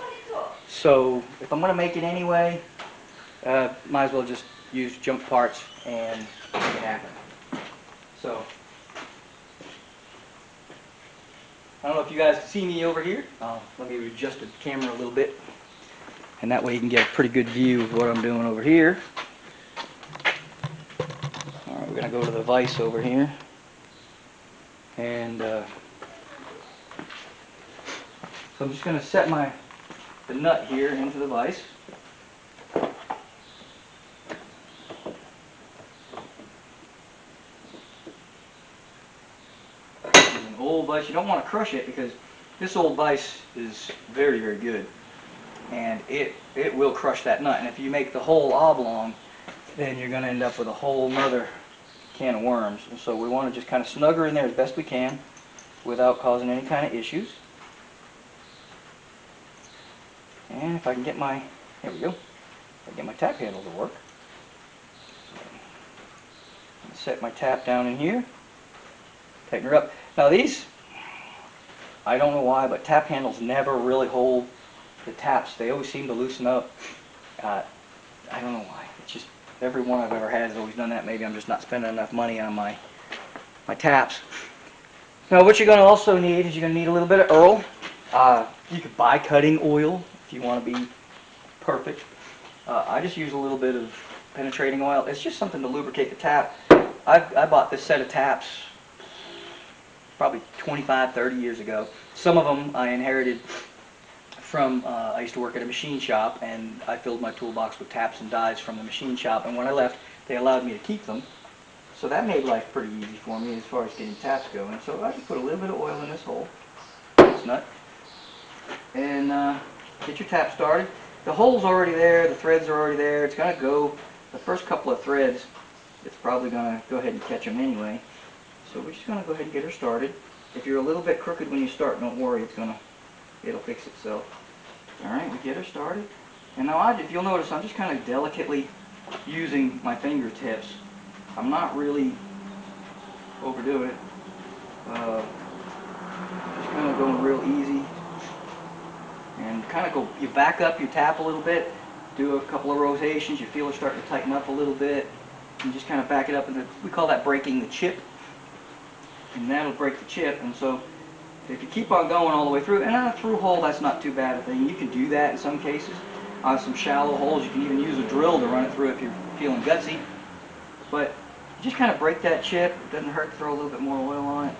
So if I'm going to make it anyway, might as well just use junk parts and make it happen. So I don't know if you guys can see me over here. Let me adjust the camera a little bit, and that way you can get a pretty good view of what I'm doing over here. Alright, we're going to go to the vise over here, and so I'm just going to set the nut here into the vise. Old vise, you don't want to crush it, because this old vise is very, very good, and it will crush that nut. And if you make the hole oblong, then you're going to end up with a whole nother can of worms. And so we want to just kind of snug her in there as best we can without causing any kind of issues. And if I can get my, there we go, if I can get my tap handle to work. Set my tap down in here, tighten her up. Now these, I don't know why, but tap handles never really hold the taps. They always seem to loosen up. I don't know why. It's just every one I've ever had has always done that. Maybe I'm just not spending enough money on my taps. Now what you're going to also need is you're going to need a little bit of Earl. You could buy cutting oil if you want to be perfect. I just use a little bit of penetrating oil. It's just something to lubricate the tap. I bought this set of taps probably 25, 30 years ago. Some of them I inherited from, I used to work at a machine shop, and I filled my toolbox with taps and dies from the machine shop, and when I left they allowed me to keep them. So that made life pretty easy for me as far as getting taps going. So I just put a little bit of oil in this hole, this nut, and get your tap started. The hole's already there, the threads are already there. It's going to go, the first couple of threads, it's probably going to go ahead and catch them anyway. So we're just going to go ahead and get her started. If you're a little bit crooked when you start, don't worry, it'll fix itself. Alright, we get her started. And now if you'll notice, I'm just kind of delicately using my fingertips. I'm not really overdoing it. Just kind of going real easy. And kind of you back up your tap a little bit, do a couple of rotations, you feel it starting to tighten up a little bit. And just kind of back it up, and we call that breaking the chip, and that'll break the chip. And so if you keep on going all the way through, and on a through hole, that's not too bad a thing. You can do that in some cases. On some shallow holes, you can even use a drill to run it through if you're feeling gutsy. But just kind of break that chip. It doesn't hurt to throw a little bit more oil on it,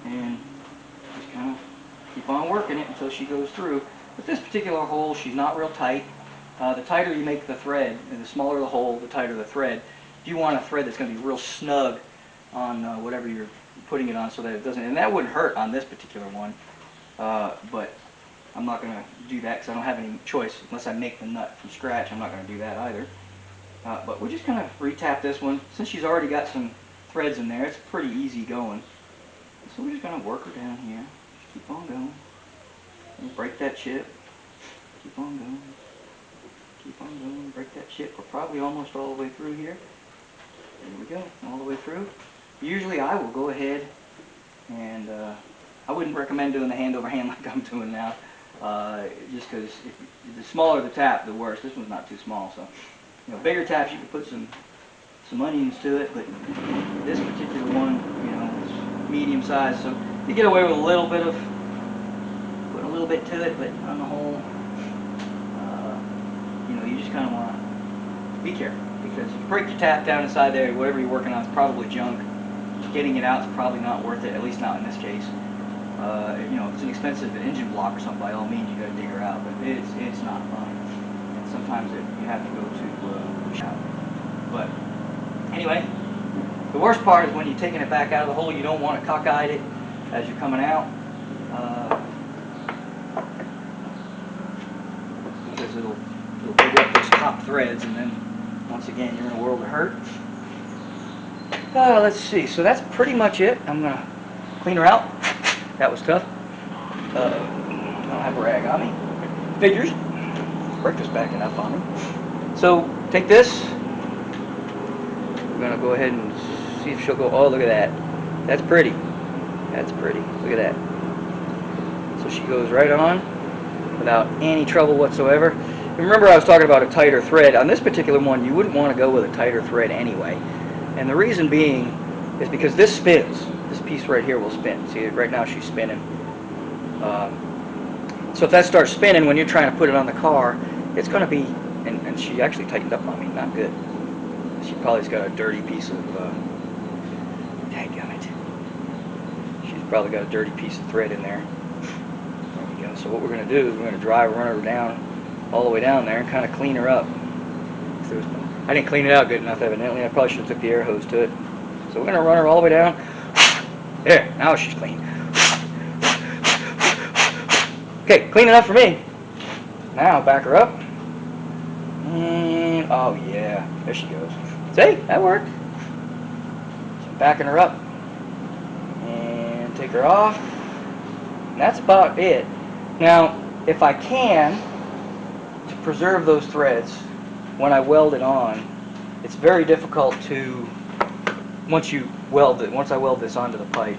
and just kind of keep on working it until she goes through. With this particular hole, she's not real tight. The tighter you make the thread, and the smaller the hole, the tighter the thread. If you want a thread that's going to be real snug on whatever you're putting it on, so that it doesn't, and that wouldn't hurt on this particular one, but I'm not going to do that because I don't have any choice. Unless I make the nut from scratch, I'm not going to do that either. But we're just going to re-tap this one. Since she's already got some threads in there, it's pretty easy going. So we're just going to work her down here. Just keep on going. And break that chip. Keep on going. Keep on going, break that chip. We're probably almost all the way through here. There we go, all the way through. Usually I will go ahead and I wouldn't recommend doing the hand over hand like I'm doing now, just because the smaller the tap, the worse. This one's not too small, so bigger taps you can put some onions to it, but this particular one, is medium size, so you get away with a little bit of putting a little bit to it, but on the whole. You just kind of want to be careful, because if you break your tap down inside there, whatever you're working on is probably junk. Getting it out is probably not worth it, at least not in this case. If it's an expensive engine block or something, by all means you got to dig her out, but it's not fun. And sometimes you have to go to the shop. But anyway, the worst part is when you're taking it back out of the hole. You don't want to cockeye it as you're coming out, because it'll pick up those top threads, and then once again you're in a world of hurt. Let's see, so that's pretty much it. I'm going to clean her out. That was tough. I don't have a rag on me. Figures. Breakfast backing up on me. So take this. We're going to go ahead and see if she'll go. Oh, look at that. That's pretty. That's pretty. Look at that. So she goes right on without any trouble whatsoever. And remember, I was talking about a tighter thread. On this particular one, you wouldn't want to go with a tighter thread anyway. And the reason being is because this spins. This piece right here will spin. See, right now she's spinning. So if that starts spinning when you're trying to put it on the car, it's going to be, and she actually tightened up on me, not good. She probably's got a dirty piece of, dadgummit. She's probably got a dirty piece of thread in there. There we go. So what we're going to do is we're going to run her down, all the way down there, and kind of clean her up. I didn't clean it out good enough, evidently. I probably should have took the air hose to it. So we're going to run her all the way down. There, now she's clean. Okay, clean enough for me. Now back her up. And, oh yeah, there she goes. See, that worked. backing her up, and take her off. And that's about it. Now, if I can, to preserve those threads when I weld it on, it's very difficult to, once I weld this onto the pipe,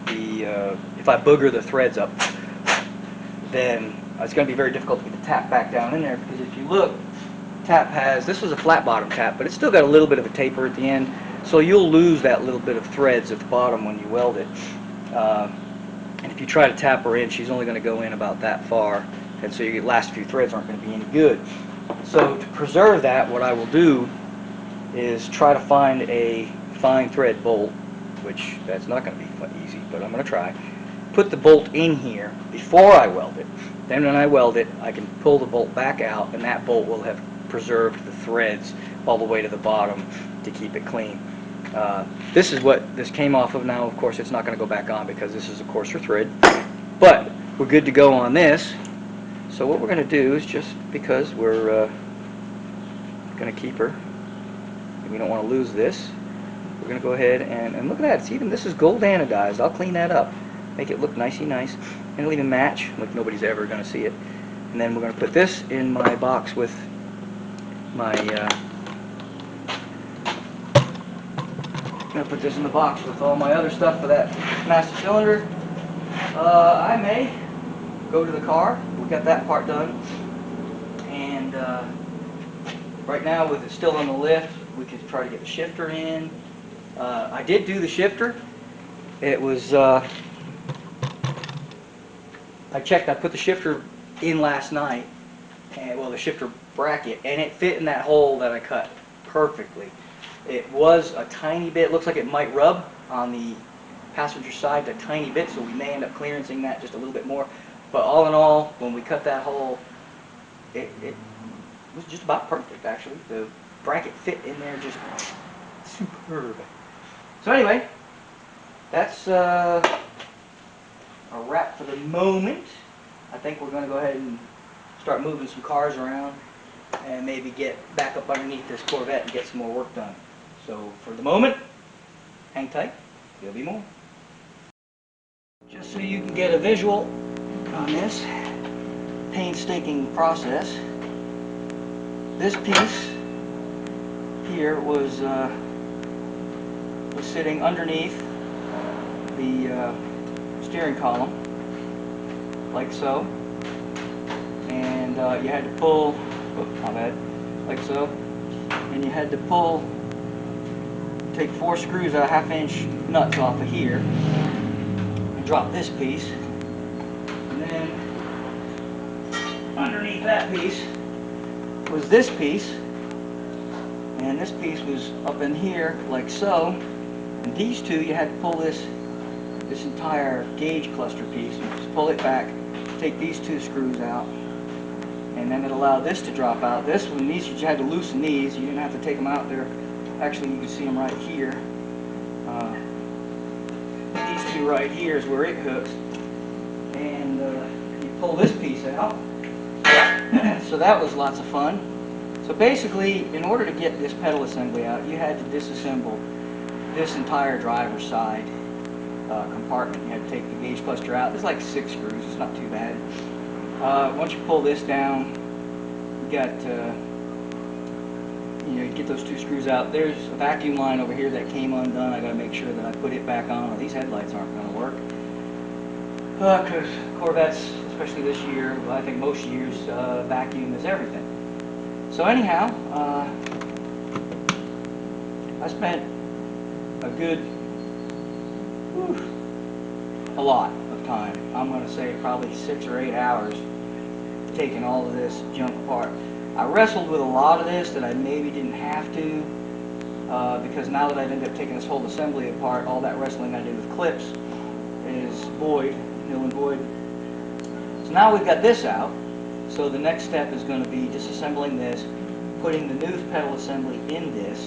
if I booger the threads up, then it's going to be very difficult to get the tap back down in there, because if you look, tap has, this was a flat bottom tap, but it's still got a little bit of a taper at the end, so you'll lose that little bit of threads at the bottom when you weld it. And if you try to tap her in, she's only going to go in about that far, and so your last few threads aren't going to be any good. So to preserve that, what I will do is try to find a fine thread bolt, which that's not going to be easy, but I'm going to try. Put the bolt in here before I weld it. Then when I weld it, I can pull the bolt back out, and that bolt will have preserved the threads all the way to the bottom to keep it clean. This is what this came off of. Now, of course, it's not going to go back on because this is a coarser thread, but we're good to go on this. So what we're going to do is, just because we're going to keep her, and we don't want to lose this, we're going to go ahead and look at that. It's even, this is gold anodized. I'll clean that up, make it look nicey nice, and it'll even match like nobody's ever going to see it. And then we're going to put this in my box with my I'm going to put this in the box with all my other stuff for that master cylinder. I may go to the car. We got that part done, and right now, with it still on the lift, we could try to get the shifter in. I did do the shifter. It was I checked. I put the shifter in last night, and well, the shifter bracket, and it fit in that hole that I cut perfectly. It was a tiny bit, looks like it might rub on the passenger side a tiny bit, so we may end up clearancing that just a little bit more. But all in all, when we cut that hole, it was just about perfect, actually. The bracket fit in there just superb. So anyway, that's a wrap for the moment. I think we're going to go ahead and start moving some cars around and maybe get back up underneath this Corvette and get some more work done. So for the moment, hang tight, there'll be more. Just so you can get a visual on this painstaking process, this piece here was sitting underneath the steering column, like so, and you had to pull, my bad, like so, and you had to pull, take 4 screws out, 1/2 inch nuts off of here, and drop this piece, and then underneath that piece was this piece, and this piece was up in here like so, and these two, you had to pull this entire gauge cluster piece, and just pull it back, take these 2 screws out, and then it allowed this to drop out. This one, these, you had to loosen these, you didn't have to take them out there. Actually, you can see them right here. These 2 right here is where it hooks, and you pull this piece out. So that was lots of fun. So basically, in order to get this pedal assembly out, you had to disassemble this entire driver's side compartment. You had to take the gauge cluster out. There's like 6 screws. It's not too bad. Once you pull this down, you got you get those 2 screws out. There's a vacuum line over here that came undone. I got to make sure that I put it back on, or these headlights aren't going to work. Because Corvettes, especially this year, well, I think most years, vacuum is everything. So anyhow, I spent a good, a lot of time. I'm going to say probably 6 or 8 hours taking all of this junk apart. I wrestled with a lot of this that I maybe didn't have to, because now that I've ended up taking this whole assembly apart, all that wrestling I did with clips is void, null and void. So now we've got this out, so the next step is going to be disassembling this, putting the new pedal assembly in this,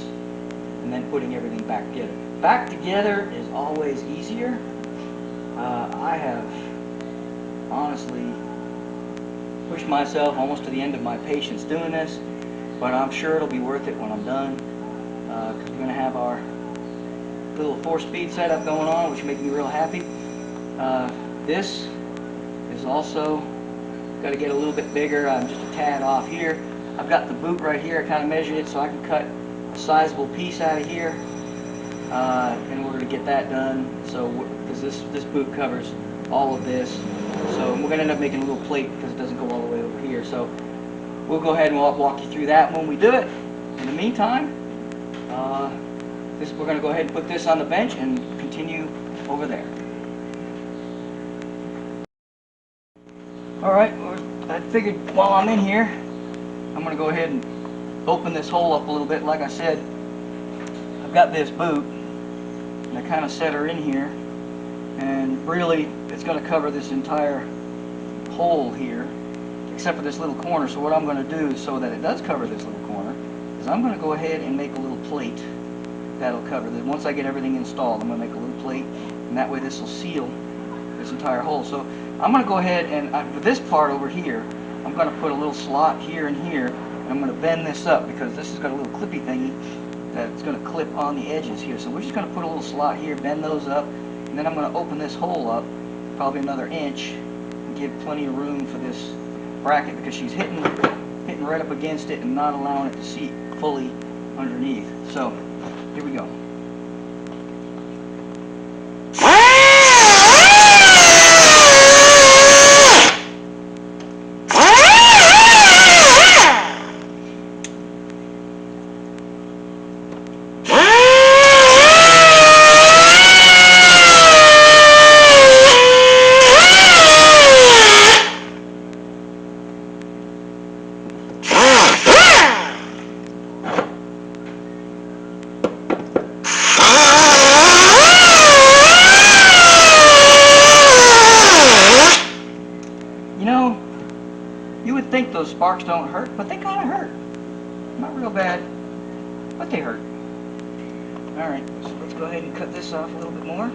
and then putting everything back together. Back together is always easier. I have honestly pushed myself almost to the end of my patience doing this, but I'm sure it'll be worth it when I'm done, because we're going to have our little 4-speed setup going on, which makes me real happy. This is also got to get a little bit bigger. I'm just a tad off here. I've got the boot right here. I kind of measured it so I can cut a sizable piece out of here in order to get that done. So, because this boot covers all of this, so we're going to end up making a little plate because it doesn't go all the way over here. So we'll go ahead and walk you through that when we do it. In the meantime, we're going to go ahead and put this on the bench and continue over there. Alright, I figured while I'm in here, I'm going to go ahead and open this hole up a little bit. Like I said, I've got this boot, and I kind of set her in here, and really it's going to cover this entire hole here, except for this little corner. So what I'm going to do, so that it does cover this little corner, is I'm going to go ahead and make a little plate that'll cover this. Once I get everything installed, I'm going to make a little plate, and that way this will seal this entire hole. So I'm going to go ahead and for this part over here, I'm going to put a little slot here and here, and I'm going to bend this up because this has got a little clippy thingy that's going to clip on the edges here. So we're just going to put a little slot here, bend those up, and then I'm going to open this hole up probably another inch and give plenty of room for this bracket, because she's hitting right up against it and not allowing it to seat fully underneath. So here we go. You would think those sparks don't hurt, but they kind of hurt. Not real bad, but they hurt. Alright, so let's go ahead and cut this off a little bit more.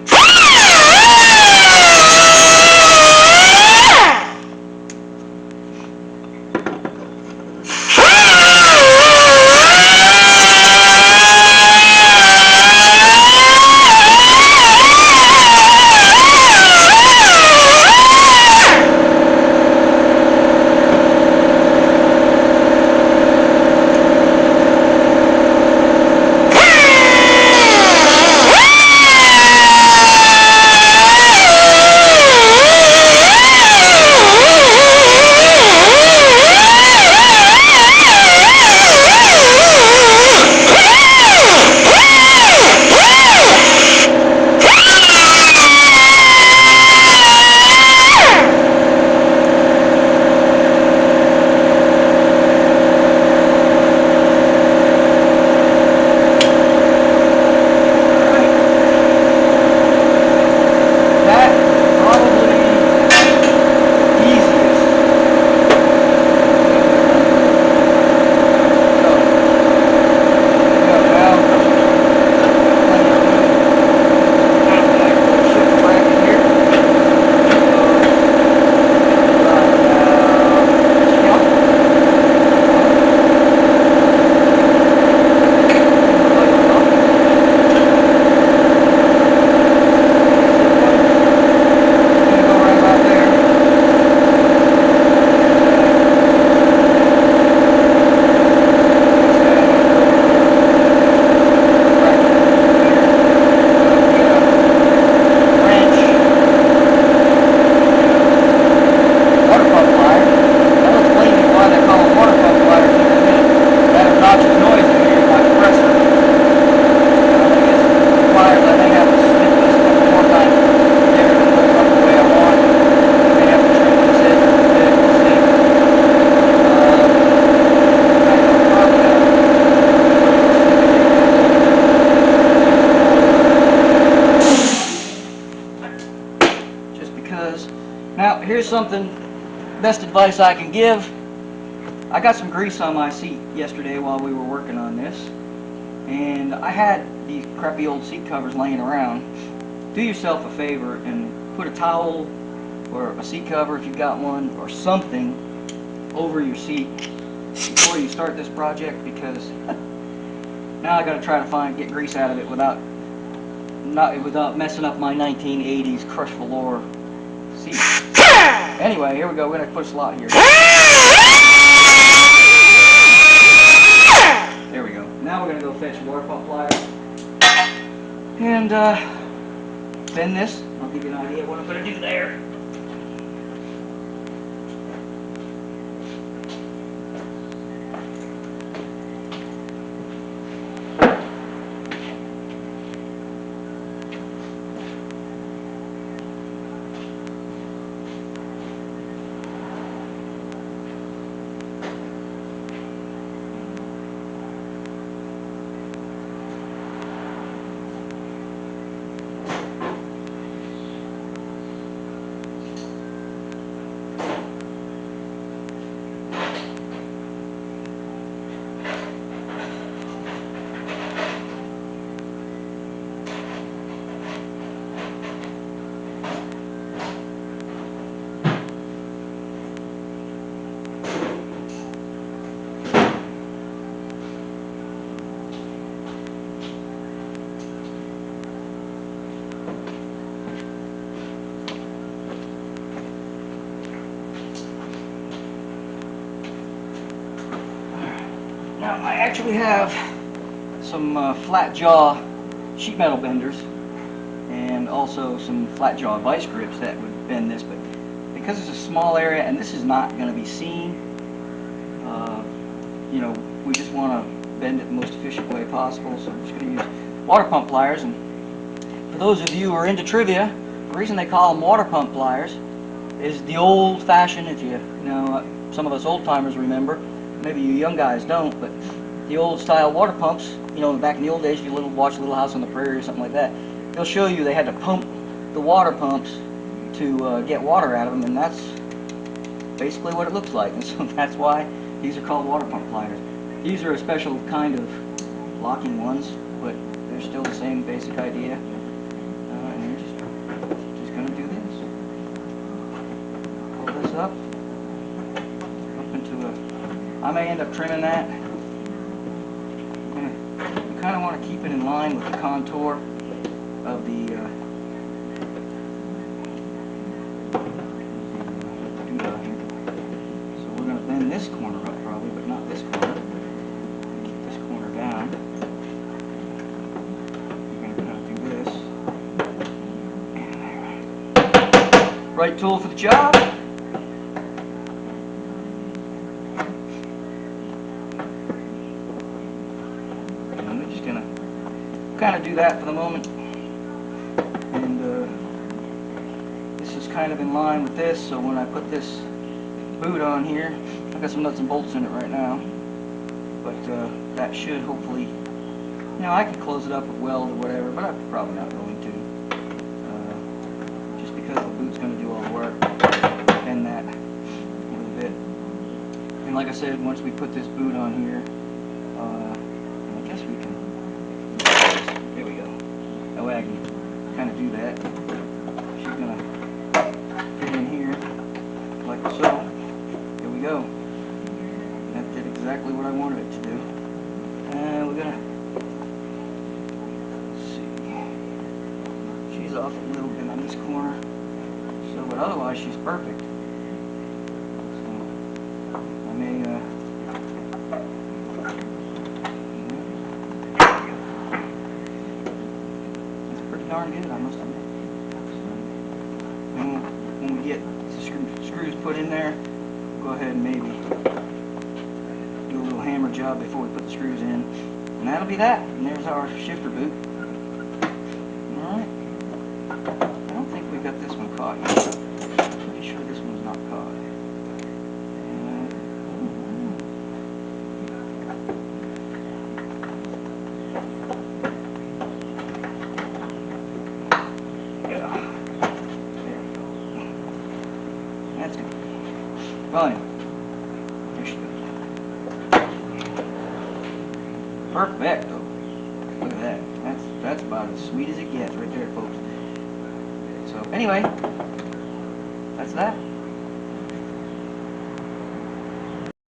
Now, here's something, best advice I can give. I got some grease on my seat yesterday while we were working on this, and I had these crappy old seat covers laying around. Do yourself a favor and put a towel or a seat cover, if you've got one, or something over your seat before you start this project, because now I got to try to get grease out of it without not without messing up my 1980s Crush Velour seat. Anyway, here we go. We're gonna put a slot here. There we go. Now we're gonna go fetch water pump pliers and bend this. I'll give you an idea of what I'm gonna do there. Now I actually have some flat jaw sheet metal benders and also some flat jaw vice grips that would bend this, but because it's a small area and this is not going to be seen, you know, we just want to bend it the most efficient way possible, so I'm just going to use water pump pliers. And for those of you who are into trivia, the reason they call them water pump pliers is the old-fashioned, if you know, some of us old-timers remember, maybe you young guys don't, but the old style water pumps, you know, back in the old days, if you watch Little House on the Prairie or something like that, they'll show you they had to pump the water pumps to get water out of them, and that's basically what it looks like. And so that's why these are called water pump pliers. These are a special kind of locking ones, but they're still the same basic idea. And you're just going to do this. Pull this up into a... I may end up trimming that. You kind of want to keep it in line with the contour of the so we're going to bend this corner up probably, but not this corner. Keep this corner down. We're going to kind of do this. And there. Right tool for the job. Kind of do that for the moment, and this is kind of in line with this, so when I put this boot on here, I've got some nuts and bolts in it right now, but that should hopefully, you know, I could close it up with weld or whatever, but I'm probably not going to, just because the boot's going to do all the work, bend that a little bit. And like I said, once we put this boot on here, I guess we can, there we go. That way I can kind of do that. She's going to fit in here like so. There we go. That did exactly what I wanted it to do. And we're going to see. She's off a little bit on this corner. So, but otherwise she's perfect. So, I may darn good, I must admit. So, when we get the screws put in there, we'll go ahead and maybe do a little hammer job before we put the screws in. And that'll be that. And there's our shifter boot. Alright. I don't think we've got this one caught yet. I'm pretty sure this one's not caught. That's good. Well, anyway, here she goes. Perfecto. Look at that. That's about as sweet as it gets right there, folks. So anyway, that's that.